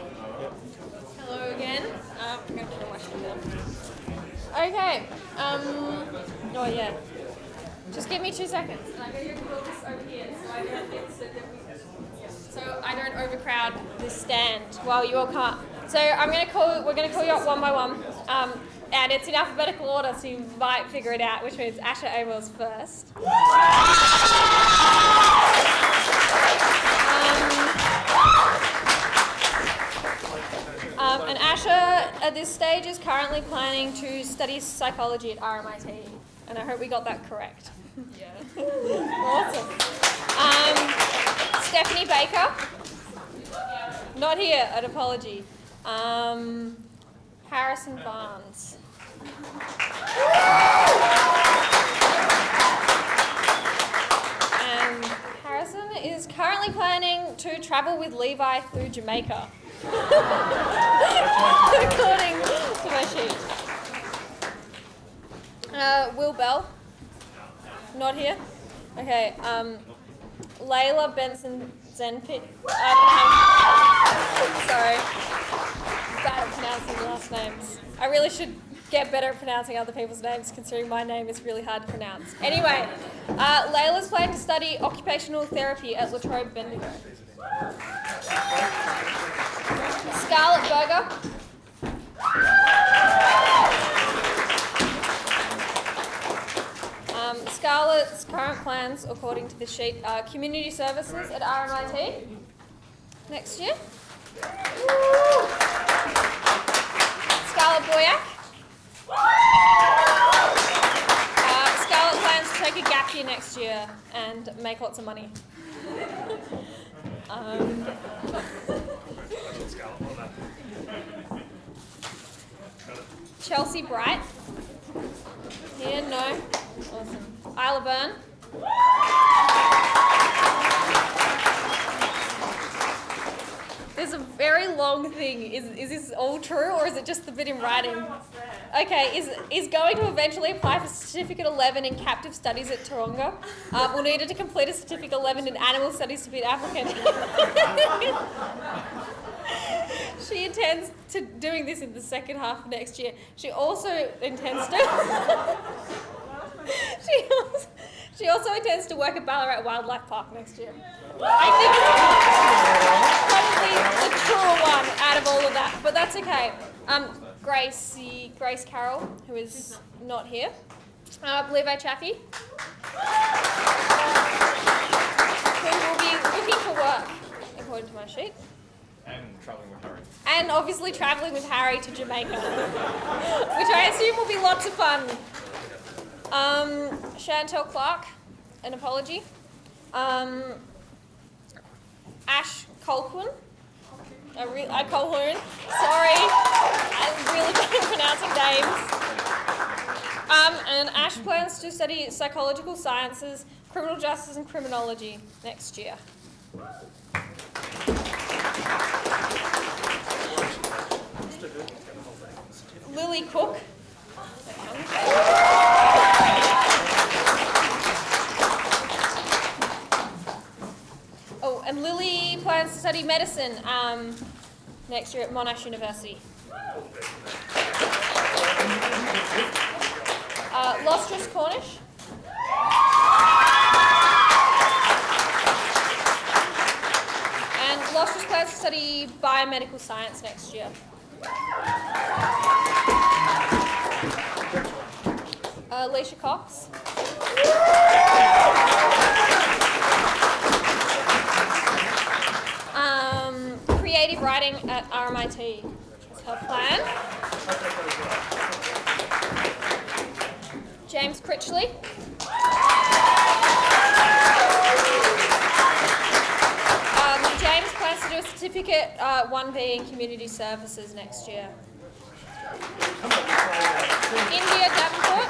Hello again. I'm going to put my shoe down. Okay. Oh yeah. Just give me 2 seconds. And I'm going to put this over here so I don't overcrowd this stand while you all come up. So we're going to call you up one by one. And it's in alphabetical order, so you might figure it out, which means Asher Amell's first. And Asher, at this stage, is currently planning to study psychology at RMIT. And I hope we got that correct. Yeah. Awesome. Stephanie Baker. Not here, an apology. Harrison Barnes. And Harrison is currently planning to travel with Levi through Jamaica. According to my sheet. Will Bell. Not here. Okay. Layla Benson Zenpit. Sorry. Bad at pronouncing last names. I really should get better at pronouncing other people's names, considering my name is really hard to pronounce. Anyway, Layla's planning to study occupational therapy at La Trobe Bendigo. Scarlett Berger. Scarlett's current plans, according to the sheet, are community services at RMIT next year. Scarlett Boyack. Scarlett plans to take a gap year next year and make lots of money. Chelsea Bright. Here, no. Awesome. Isla Byrne. There's a very long thing. Is this all true, or is it just the bit in writing? Okay, is going to eventually apply for Certificate 11 in Captive Studies at Taronga. Will need her to complete a Certificate 11 in Animal Studies to be an applicant. She intends to doing this in the second half of next year. She also intends to... She also intends to work at Ballarat Wildlife Park next year. I think it's probably the truer one out of all of that, but that's okay. Grace Carroll, who is not here. Levi Chaffee, who will be looking for work, according to my sheet. And travelling with Harry. And obviously travelling with Harry to Jamaica, which I assume will be lots of fun. Chantel Clark, an apology. Ash Colquhoun. Colquhoun. Sorry, I'm really bad at pronouncing names. And Ash plans to study psychological sciences, criminal justice, and criminology next year. Lily Cook. Oh, and Lily plans to study medicine next year at Monash University. Lostris Cornish. And Lostris plans to study biomedical science next year. Alicia Cox. Creative writing at RMIT is her plan. James Critchley. James plans to do a certificate 1B in community services next year. India Davenport.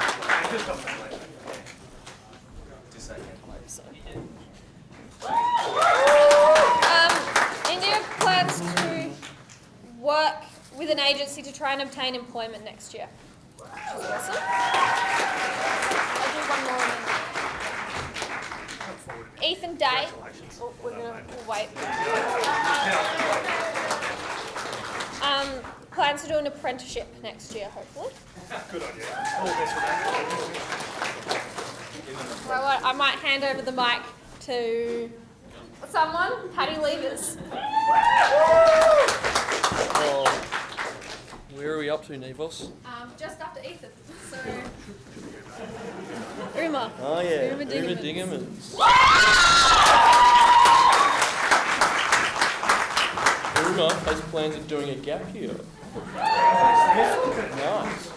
India plans to work with an agency to try and obtain employment next year, which is awesome. I'll do one more. Ethan Day. Oh, we'll wait. Plans to do an apprenticeship next year, hopefully. Good idea. Well, I might hand over the mic to someone. Paddy Levers. Oh, where are we up to, Nevos? Just after Ethan. So. Uma. Oh yeah, Uma Uma Dingemans. Dingemans. Uma has plans of doing a gap year. Nice.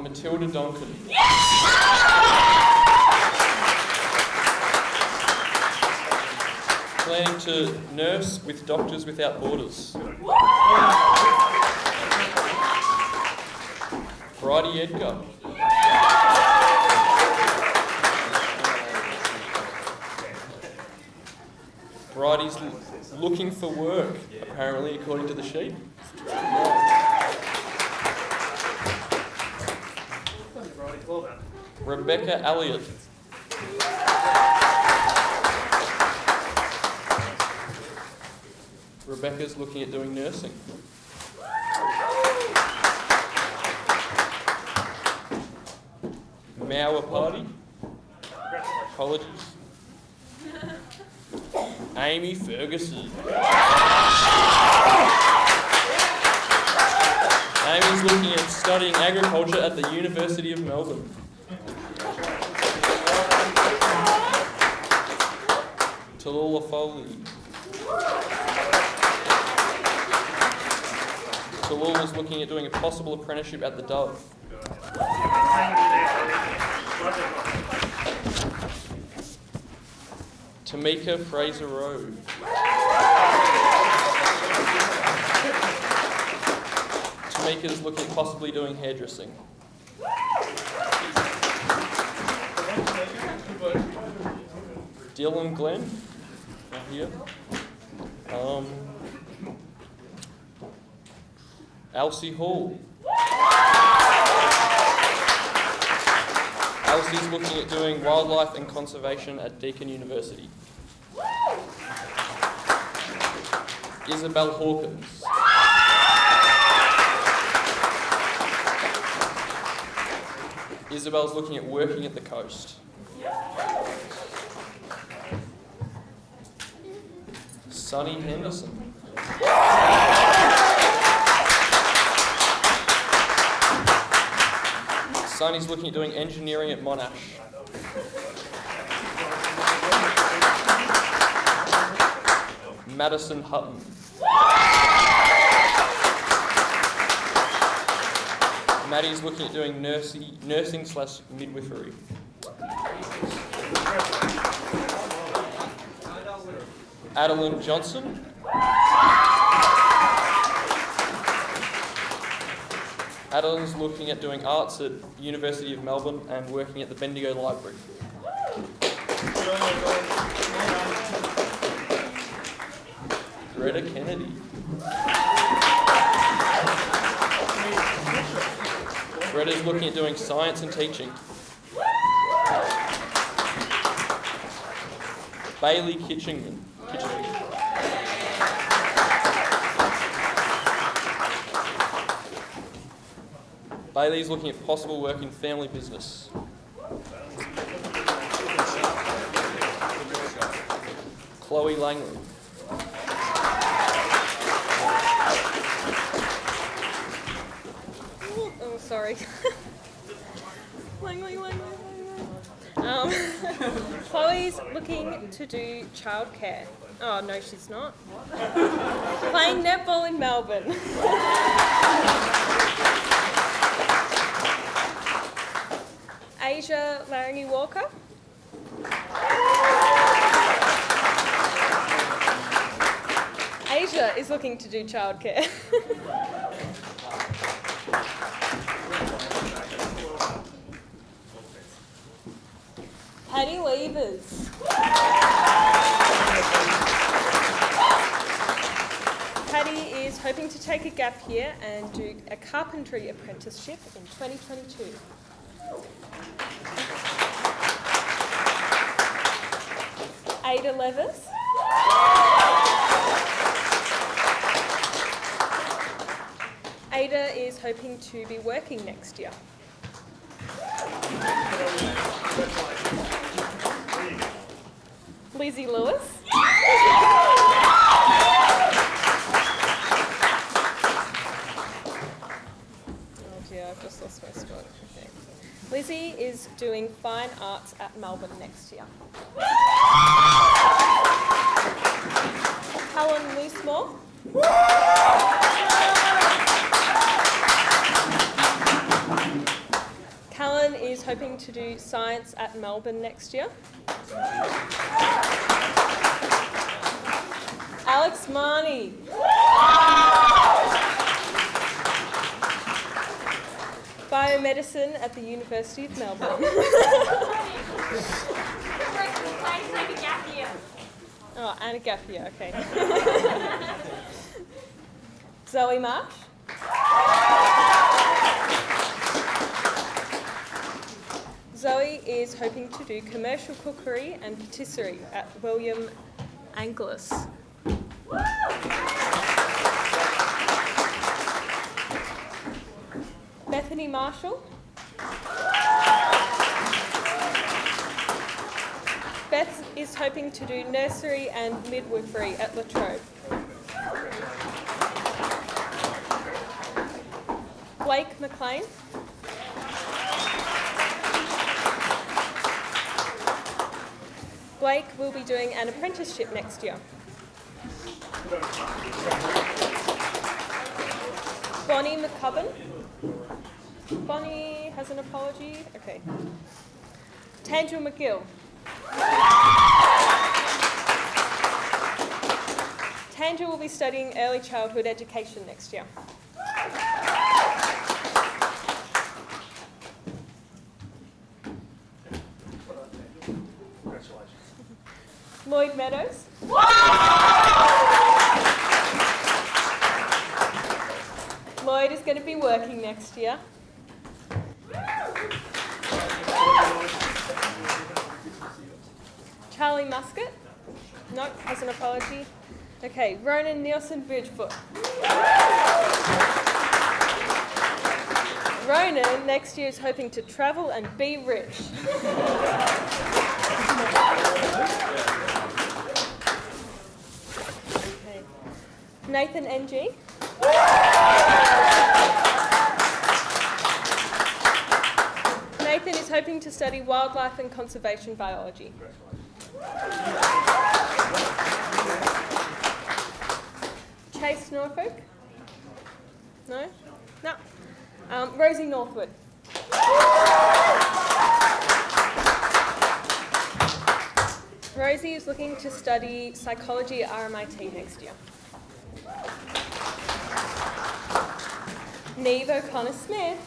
Matilda Donkin. Planning to nurse with Doctors Without Borders. Bridie Edgar. Bridie's looking for work, apparently, according to the sheet. Rebecca Elliott. Rebecca's looking at doing nursing. Mauer Party. Apologies. Amy Ferguson. Amy's looking at studying agriculture at the University of Melbourne. Tallulah Foley. Tallulah's looking at doing a possible apprenticeship at the Dove. Tamika Fraser Rowe. Tamika's looking at possibly doing hairdressing. Dylan Glenn, not here. Elsie Hall. Elsie's looking at doing wildlife and conservation at Deakin University. Isabel Hawkins. Isabel's looking at working at the coast. Sonny Henderson. Sonny's looking at doing engineering at Monash. Madison Hutton. Maddie's looking at doing nursing/midwifery. Adeline Johnson. Adeline's looking at doing arts at University of Melbourne and working at the Bendigo Library. Greta Kennedy. Greta's looking at doing science and teaching. Bailey Kitchingman. Bailey's looking at possible work in family business. Chloe Langley. Oh, sorry. Langley. Chloe's looking to do childcare. Oh, no, she's not. Playing netball in Melbourne. Asia Larangi Walker. Alicia is looking to do childcare. Patty Weavers. Patty is hoping to take a gap year and do a carpentry apprenticeship in 2022. Ada Levis. Ada is hoping to be working next year. Lizzie Lewis. Oh dear, I've just lost my spot. Okay. Lizzie is doing fine arts at Melbourne next year. Helen Loosemore. Callan is hoping to do science at Melbourne next year. Alex Marnie. Biomedicine at the University of Melbourne. Oh, and a gap year, okay. Zoe Marsh. Zoe is hoping to do commercial cookery and patisserie at William Angelus. Bethany Marshall. Beth is hoping to do nursery and midwifery at La Trobe. Blake McLean. Blake will be doing an apprenticeship next year. Bonnie McCubbin. Bonnie has an apology. Okay. Tangel McGill. Tangel will be studying early childhood education next year. Lloyd Meadows. Lloyd is going to be working next year. Charlie Muscat. Nope, has an apology. Okay, Ronan Nielsen Bridgefoot. Ronan next year is hoping to travel and be rich. Okay. Nathan NG. Nathan is hoping to study wildlife and conservation biology. Chase Norfolk? No? No. Rosie Northwood. Rosie is looking to study psychology at RMIT next year. Neve O'Connor-Smith.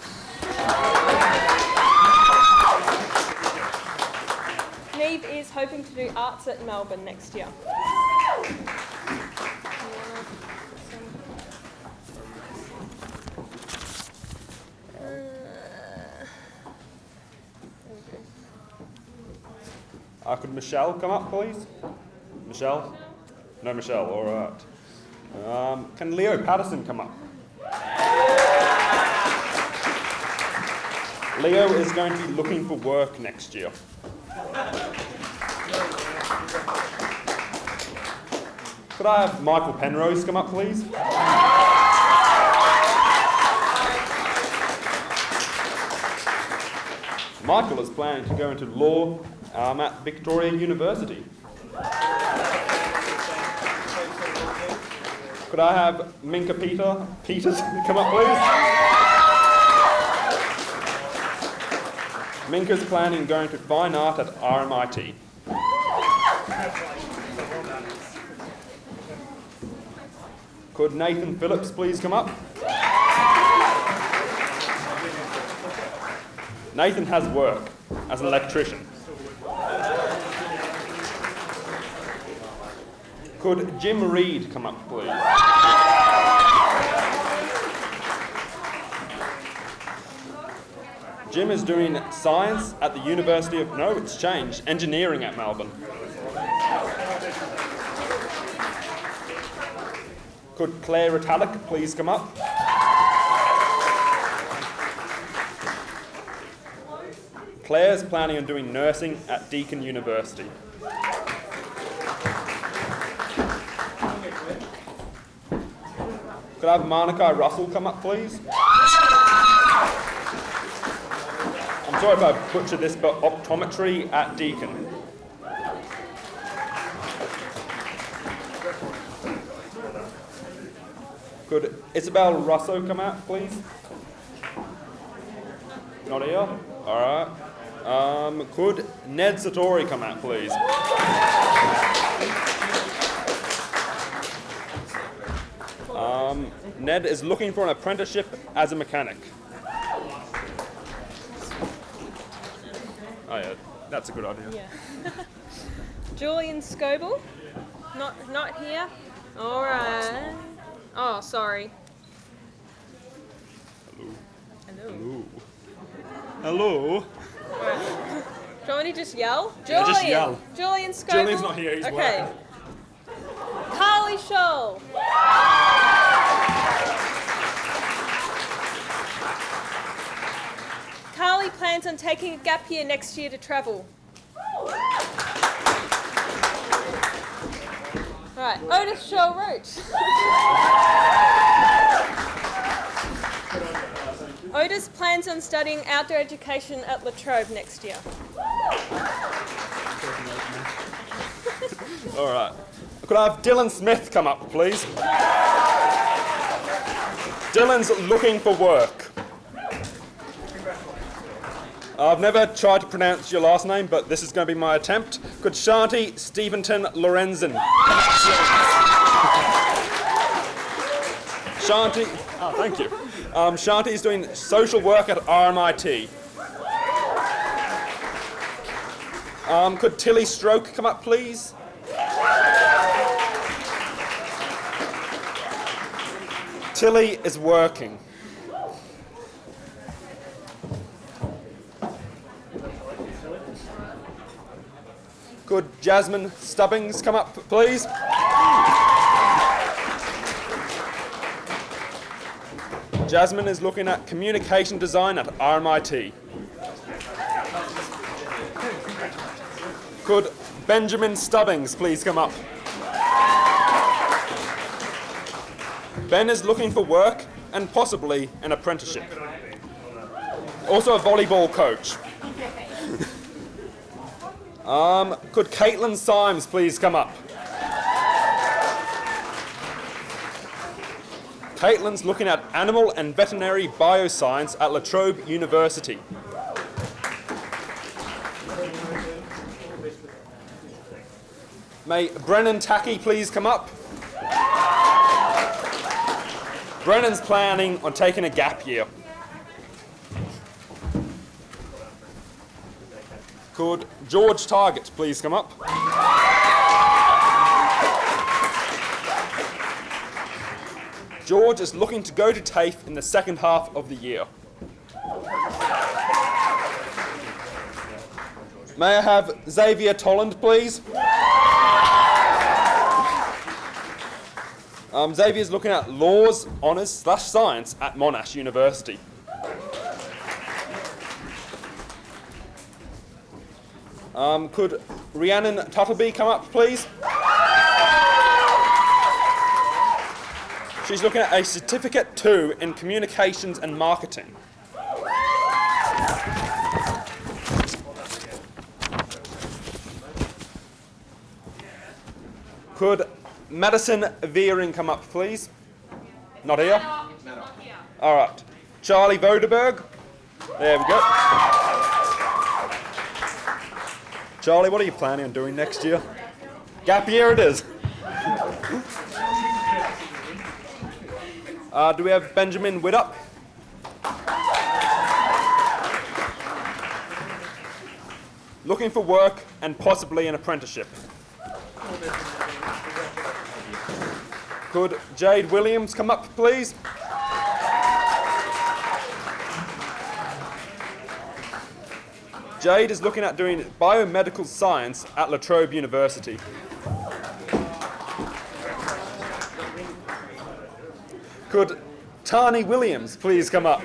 Neve is hoping to do arts at Melbourne next year. Could Michelle come up, please? Michelle? No, Michelle, all right. Can Leo Patterson come up? Leo is going to be looking for work next year. Could I have Michael Penrose come up, please? Michael is planning to go into law at Victoria University. Could I have Minka Peters come up, please? Minka's planning going to fine art at RMIT. Could Nathan Phillips please come up? Nathan has work as an electrician. Could Jim Reed come up, please? Jim is doing science at the University of... No, it's changed. Engineering at Melbourne. Could Claire Italic please come up? Claire's planning on doing nursing at Deakin University. Could I have Monica Russell come up, please? I'm sorry if I butchered this, but optometry at Deakin. Could Isabel Russo come out, please? Not here? Alright. Could Ned Satori come out, please? Ned is looking for an apprenticeship as a mechanic. Oh yeah, that's a good idea. Yeah. Julian Scoble, not here. All right. Oh, sorry. Hello. Hello. Right. Do you want me to just yell? Yeah, Julian. just yell. Julian Scoble. Julian's not here. He's okay. working. Carly Scholl. Carly plans on taking a gap year next year to travel. Right, Otis Shaw Roach. Otis plans on studying outdoor education at La Trobe next year. All right. Could I have Dylan Smith come up, please? Dylan's looking for work. I've never tried to pronounce your last name, but this is going to be my attempt. Could Shanti Steventon Lorenzen? Shanti, oh, thank you. Shanti is doing social work at RMIT. Could Tilly Stroke come up, please? Tilly is working. Could Jasmine Stubbings come up, please? Jasmine is looking at communication design at RMIT. Could Benjamin Stubbings please come up? Ben is looking for work and possibly an apprenticeship. Also a volleyball coach. Could Caitlin Symes please come up? Caitlin's looking at animal and veterinary bioscience at La Trobe University. May Brennan Tacky please come up? Brennan's planning on taking a gap year. Could George Target please come up? George is looking to go to TAFE in the second half of the year. May I have Xavier Tolland, please? Xavier's looking at laws, honours / science at Monash University. Could Rhiannon Tuttleby come up, please? She's looking at a Certificate 2 in Communications and Marketing. Could Madison Veering come up, please? Not here? All right. Charlie Voderberg. There we go. Charlie, what are you planning on doing next year? Gap year it is. Do we have Benjamin Widdup? Looking for work and possibly an apprenticeship. Could Jade Williams come up, please? Jade is looking at doing biomedical science at La Trobe University. Could Tani Williams please come up?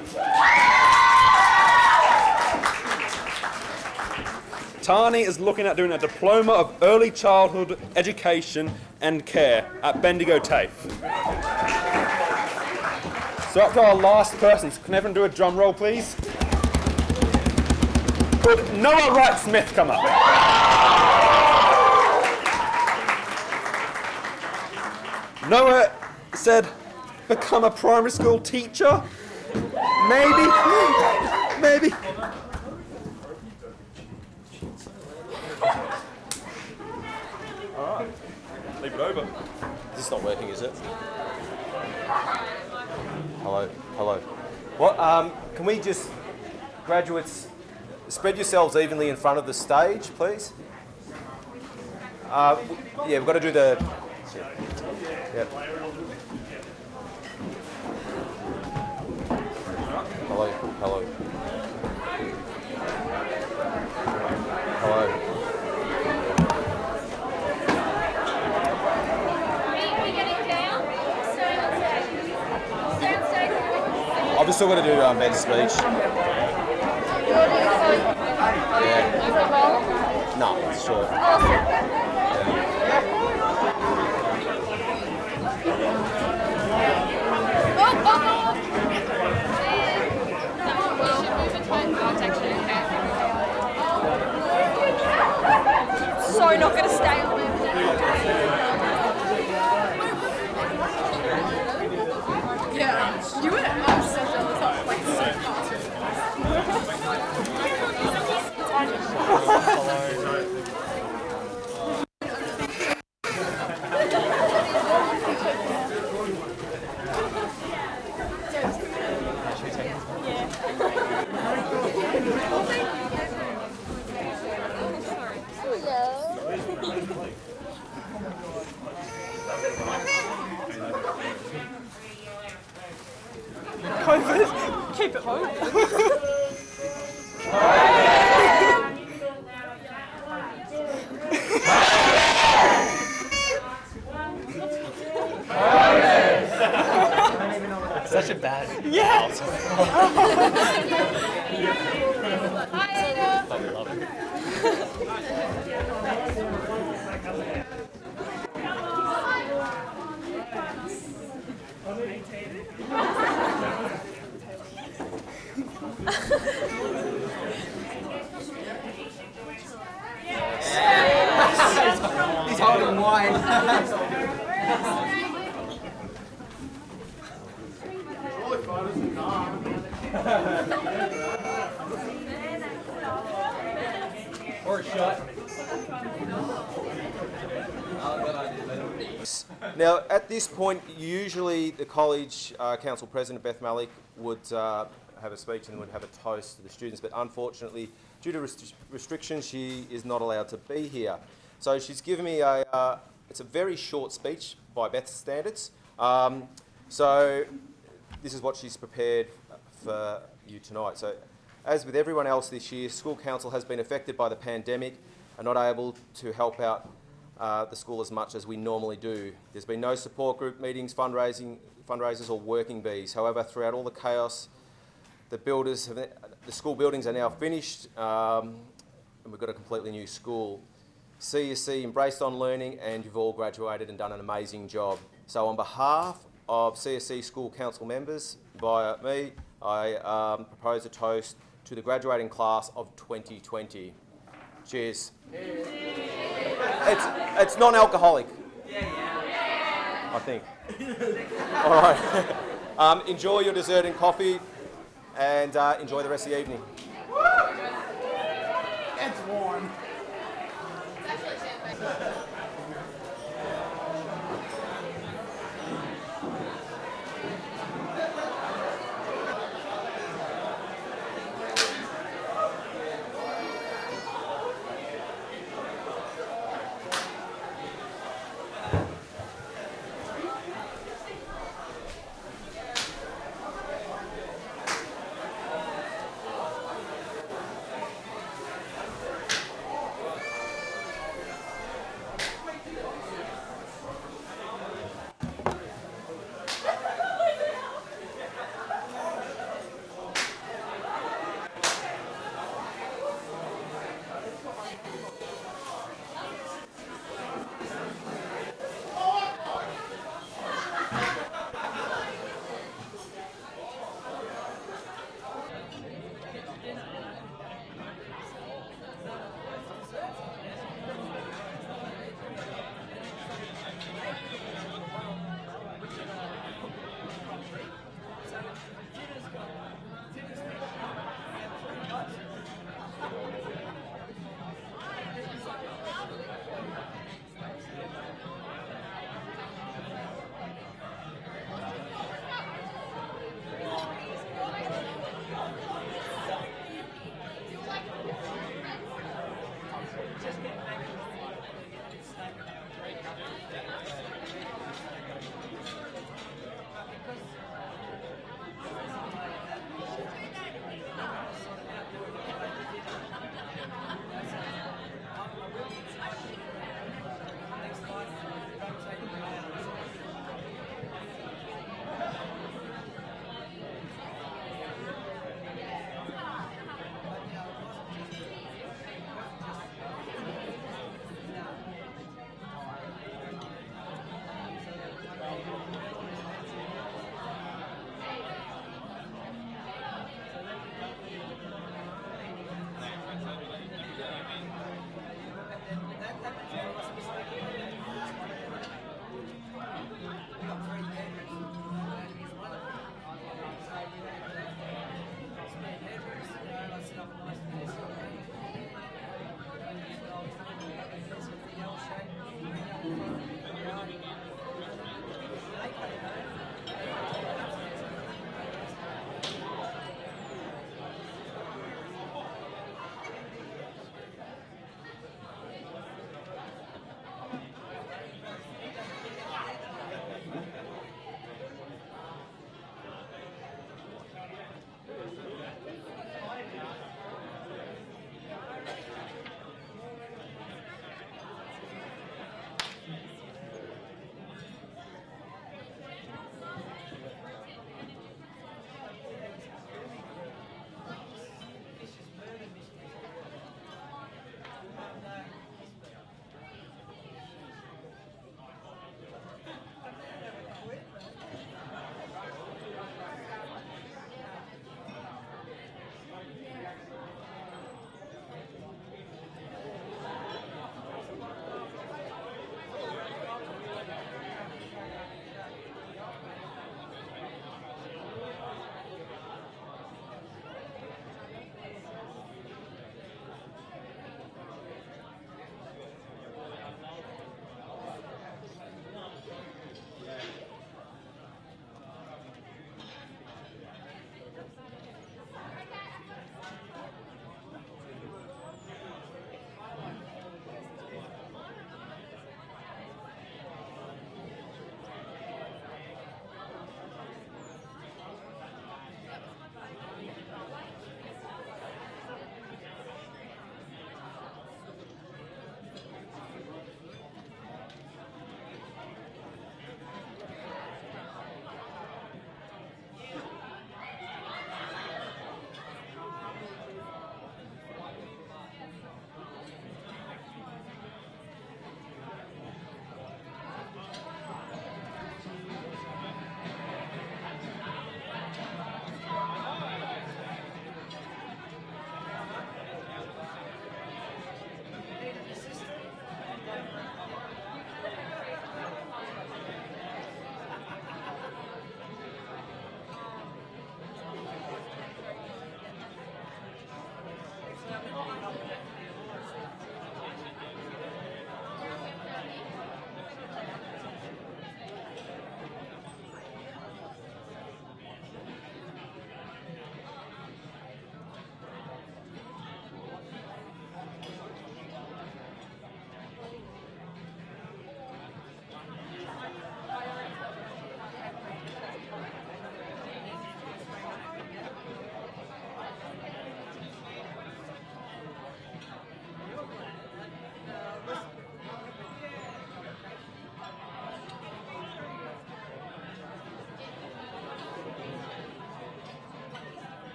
Tani is looking at doing a diploma of early childhood education and care at Bendigo TAFE. So up to our last person, can everyone do a drum roll, please? Could Noah Wright Smith come up? Noah said, become a primary school teacher? Maybe. Alright, leave it over. This is not working, is it? Hello. What? Can we just, graduates, spread yourselves evenly in front of the stage, please? Yeah, we've got to do the. Yeah. Hello. I've still got to do Ben's speech. Yeah. No, it's short. So not going to stay on there. Yeah, you were. I'm so jealous. I was like COVID. Keep it home. Such a bad. Yeah. He's holding wine. Or a shot. Now, at this point, usually the college council president, Beth Malik, would have a speech and would have a toast to the students, but unfortunately, due to restrictions, she is not allowed to be here. So she's given me it's a very short speech by Beth's standards. So this is what she's prepared for you tonight. So, as with everyone else this year, school council has been affected by the pandemic and not able to help out the school as much as we normally do. There's been no support group meetings, fundraisers or working bees. However, throughout all the chaos, the school buildings are now finished and we've got a completely new school. CSC embraced on learning and you've all graduated and done an amazing job. So on behalf of CSC school council members, via me, I propose a toast to the graduating class of 2020. Cheers. It's non-alcoholic. I think. All right. Enjoy your dessert and coffee, and enjoy the rest of the evening. It's warm.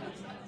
Isolate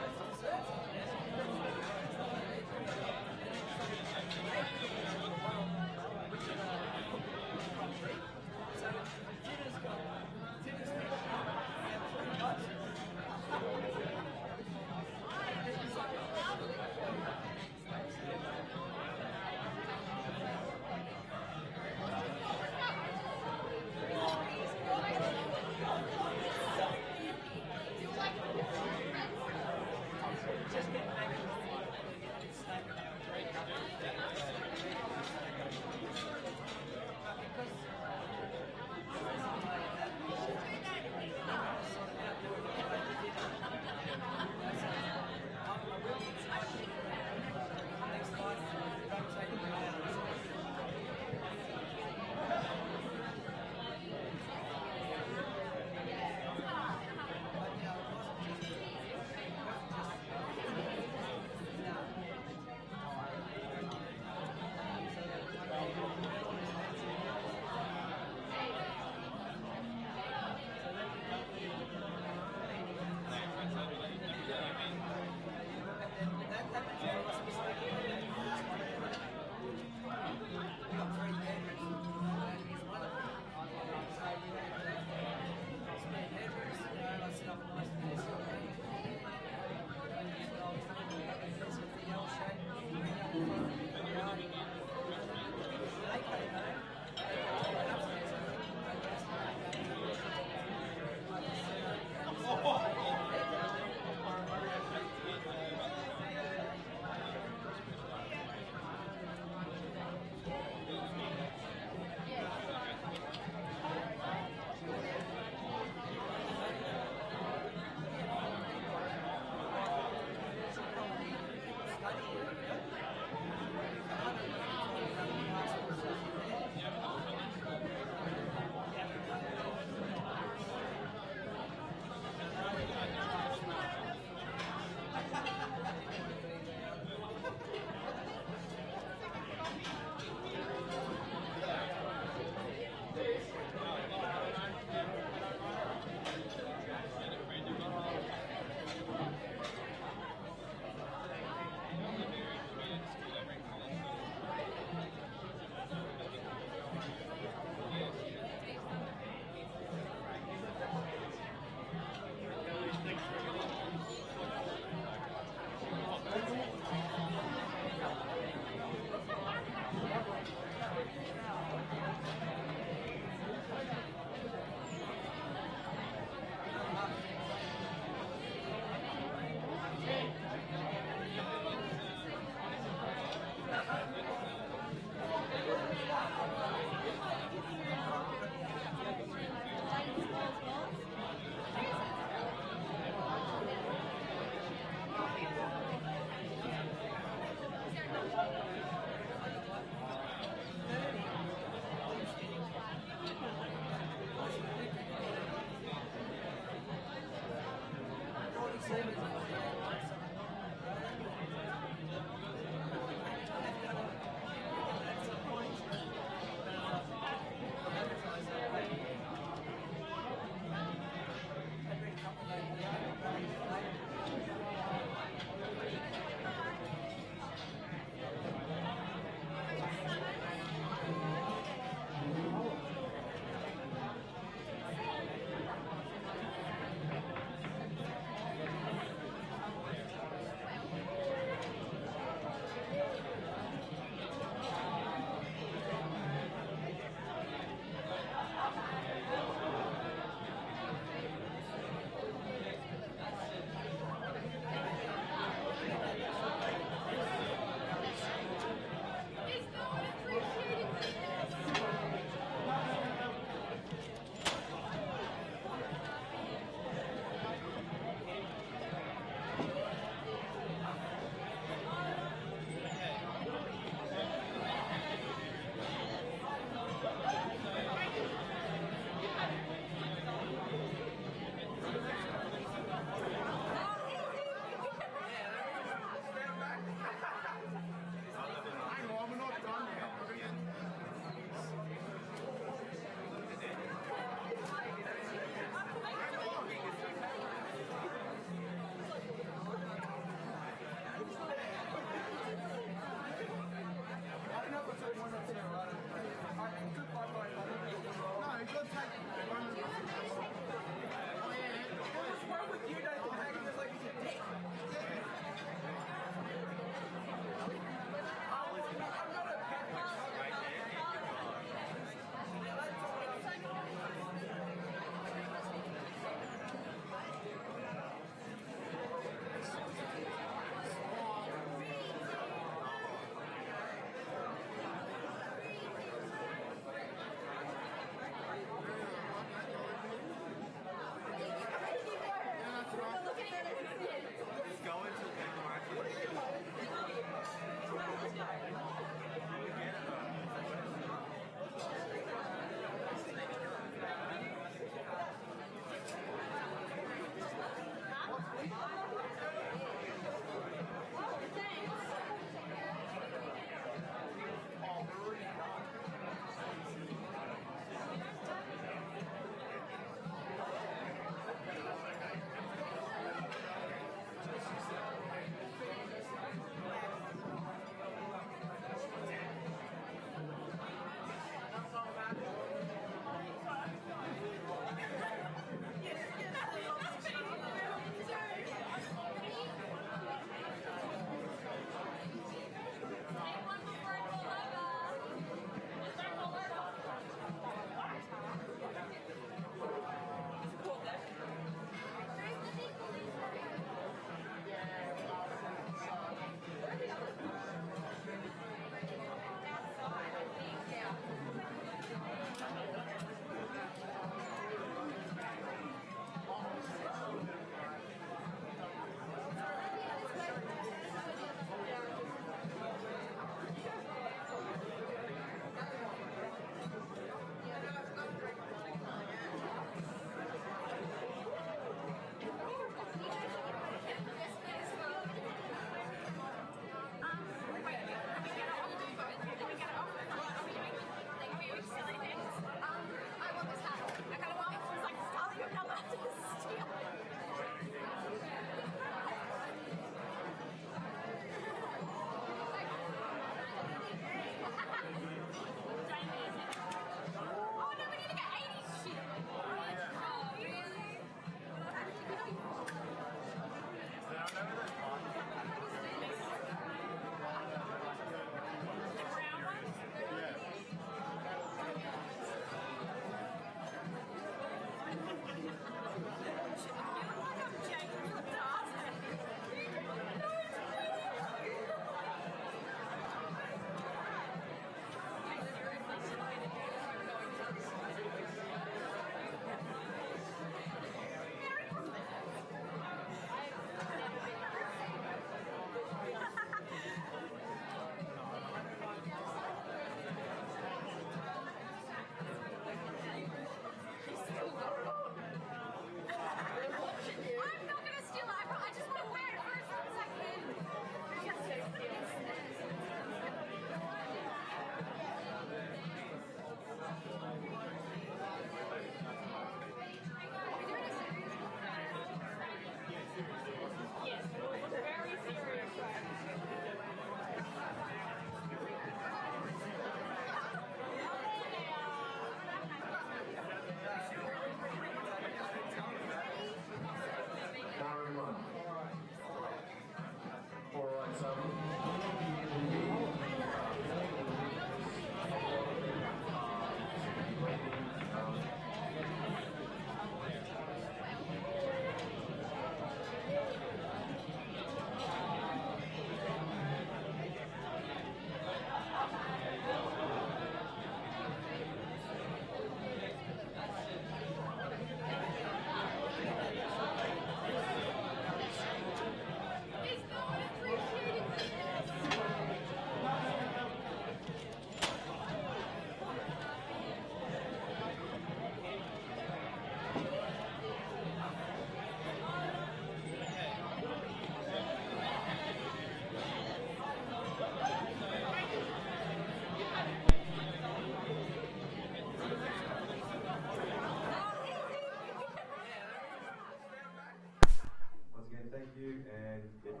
thank you, and get this.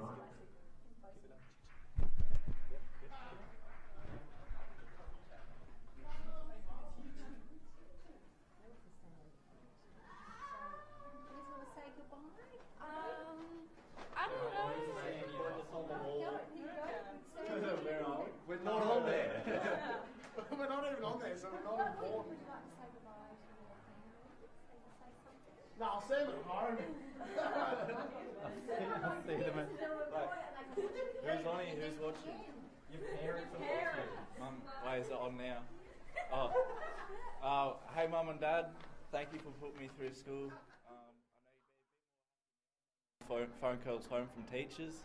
I don't know. We're not on there. We're not even on there, so we're not important. No, I'll see them at home. I'll see them at Who's on here? Who's watching? Your parents are watching. Mum, why is it on now? Oh, hey Mum and Dad, thank you for putting me through school. I know you'd be phone calls home from teachers.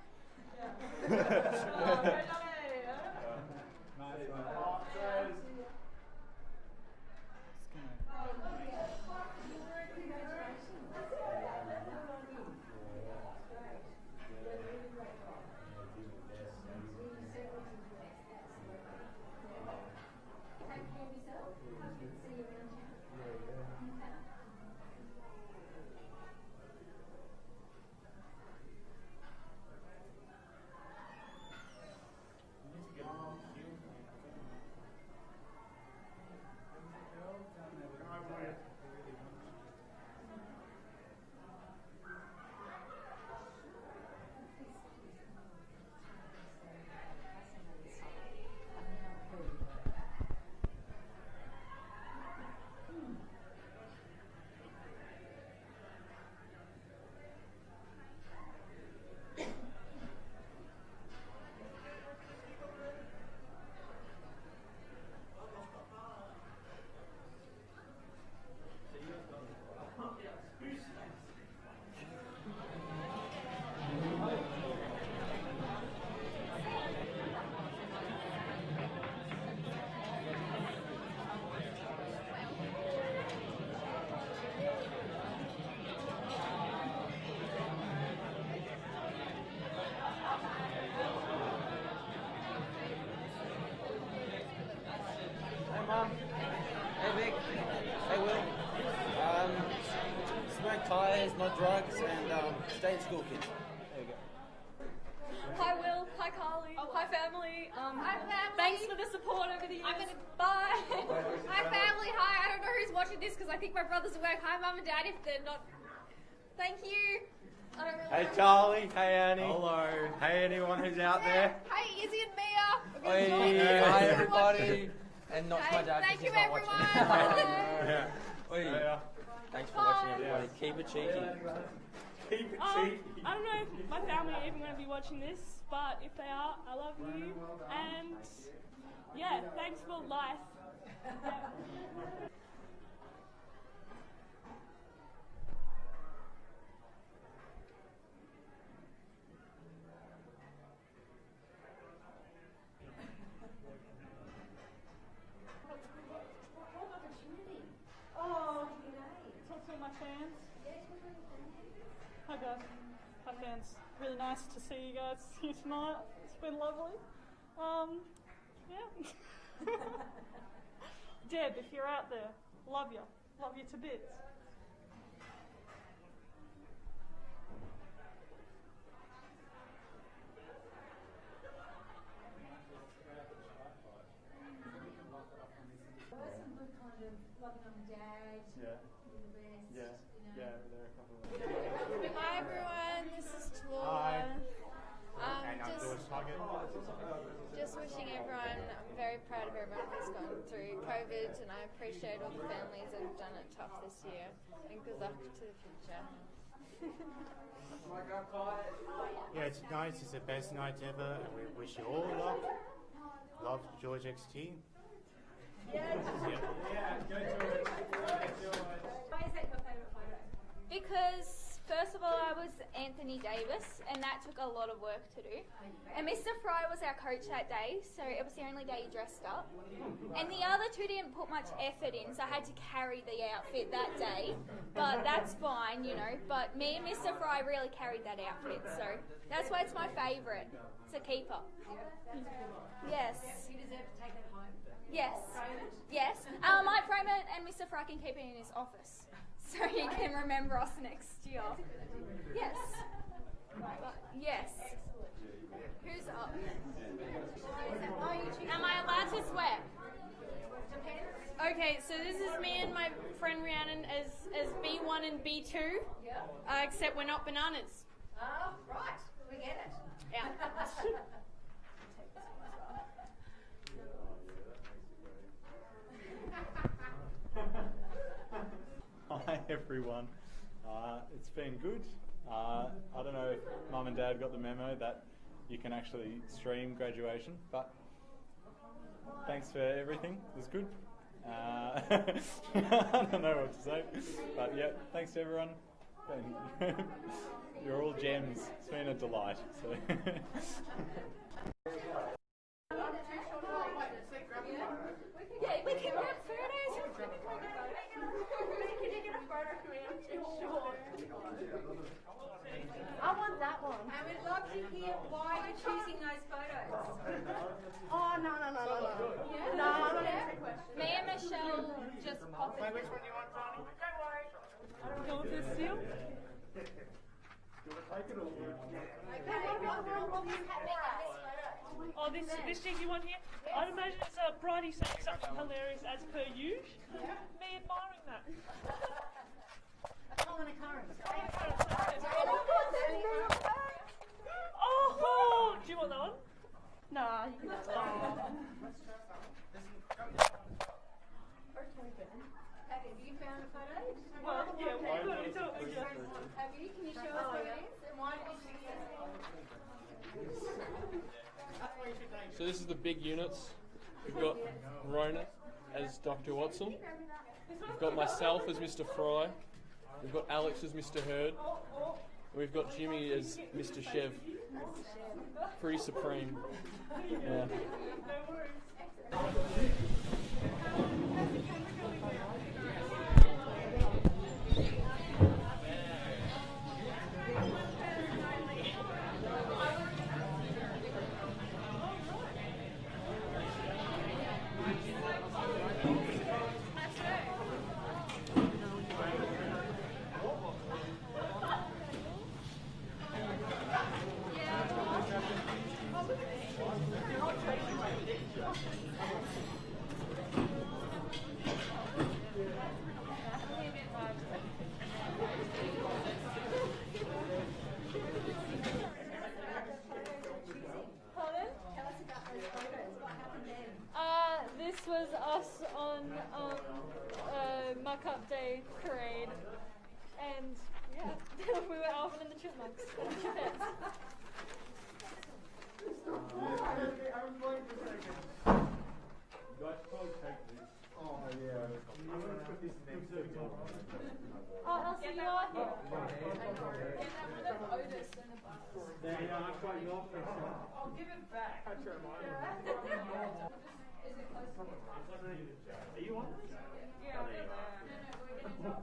Mum. Hey Vic. Hey Will. Smoke tyres, not drugs, and stay in school, kids. There you go. Hi Will, hi Carly, hi family. Hi family. Thanks for the support over the years. I'm gonna Bye. Hi family, hi. I don't know who's watching this because I think my brother's awake. Hi Mum and Dad if they're not. Thank you. I don't really Hey know. Charlie, hey Annie. Hello. Hey anyone who's out there. Hey Izzy and Mia. Hey, hi everybody. And not Hey, my dad. thank you because he's not everyone. watching. Yeah. Oi. Thanks for watching, everybody. Keep it cheeky. Keep it I don't know if my family are even going to be watching this, but if they are, I love you. And yeah, thanks for life. Oh, talk to my fans. Hi guys. Hi fans. Really nice to see you guys here tonight. It's been lovely. Yeah. Deb, if you're out there, love you. Love you to bits. Hi everyone, this is Hi. Just wishing everyone, I'm very proud of everyone who's gone through COVID, and I appreciate all the families that have done it tough this year, and good luck to the future. Yeah, it's nice. It's the best night ever, and we wish you all luck. Love, George XT. Yeah, go to it. Why is that your favourite photo? Because first of all, I was Anthony Davis, and that took a lot of work to do. And Mr. Fry was our coach that day, so it was the only day he dressed up. And the other two didn't put much effort in, so I had to carry the outfit that day. But that's fine, you know. But me and Mr. Fry really carried that outfit, so that's why it's my favourite. It's a keeper. Yes. You deserve to take that home. Yes. Yes. I might frame it, and Mr. Fry can keep it in his office, so he can remember us next year. Yes. Yes. Who's up? Am I allowed to swear? Okay, so this is me and my friend Rhiannon as B1 and B2, except we're not bananas. Right, we get it. Yeah. Hi everyone. It's been good. I don't know if Mum and Dad got the memo that you can actually stream graduation, but thanks for everything. It was good. I don't know what to say, but yeah, thanks to everyone. You're all gems. It's been a delight. So. Yeah, we can grab photos. Can you get a photo for me? I'm too short. I want that one. I would love to hear why you're choosing those photos. Oh, no. Yeah. No, I'm not Yeah. answering questions. Me and Michelle just pop it. Which one do you want, Ronnie? Don't worry. You want this still? Oh, this chick you want here? I'd imagine it's Bridie saying something hilarious as per usual. Me admiring that. Oh, do you want that one? No, you can have that. Have you found a photo? Well, yeah, we'll do it. Have you? Can you show us what it is? And why did you choose it? So this is the big units. We've got Rona as Dr. Watson. We've got myself as Mr. Fry. We've got Alex as Mr. Hurd. And we've got Jimmy as Mr. Chev. Pretty supreme. Yeah. This was us on Muck-Up Day parade, and yeah, we were Alvin and the Chipmunks and the Chipettes. Oh yeah. I'm going to put this next to the Oh, Elsie, you are here. I'll give it back. Are you on? Yeah.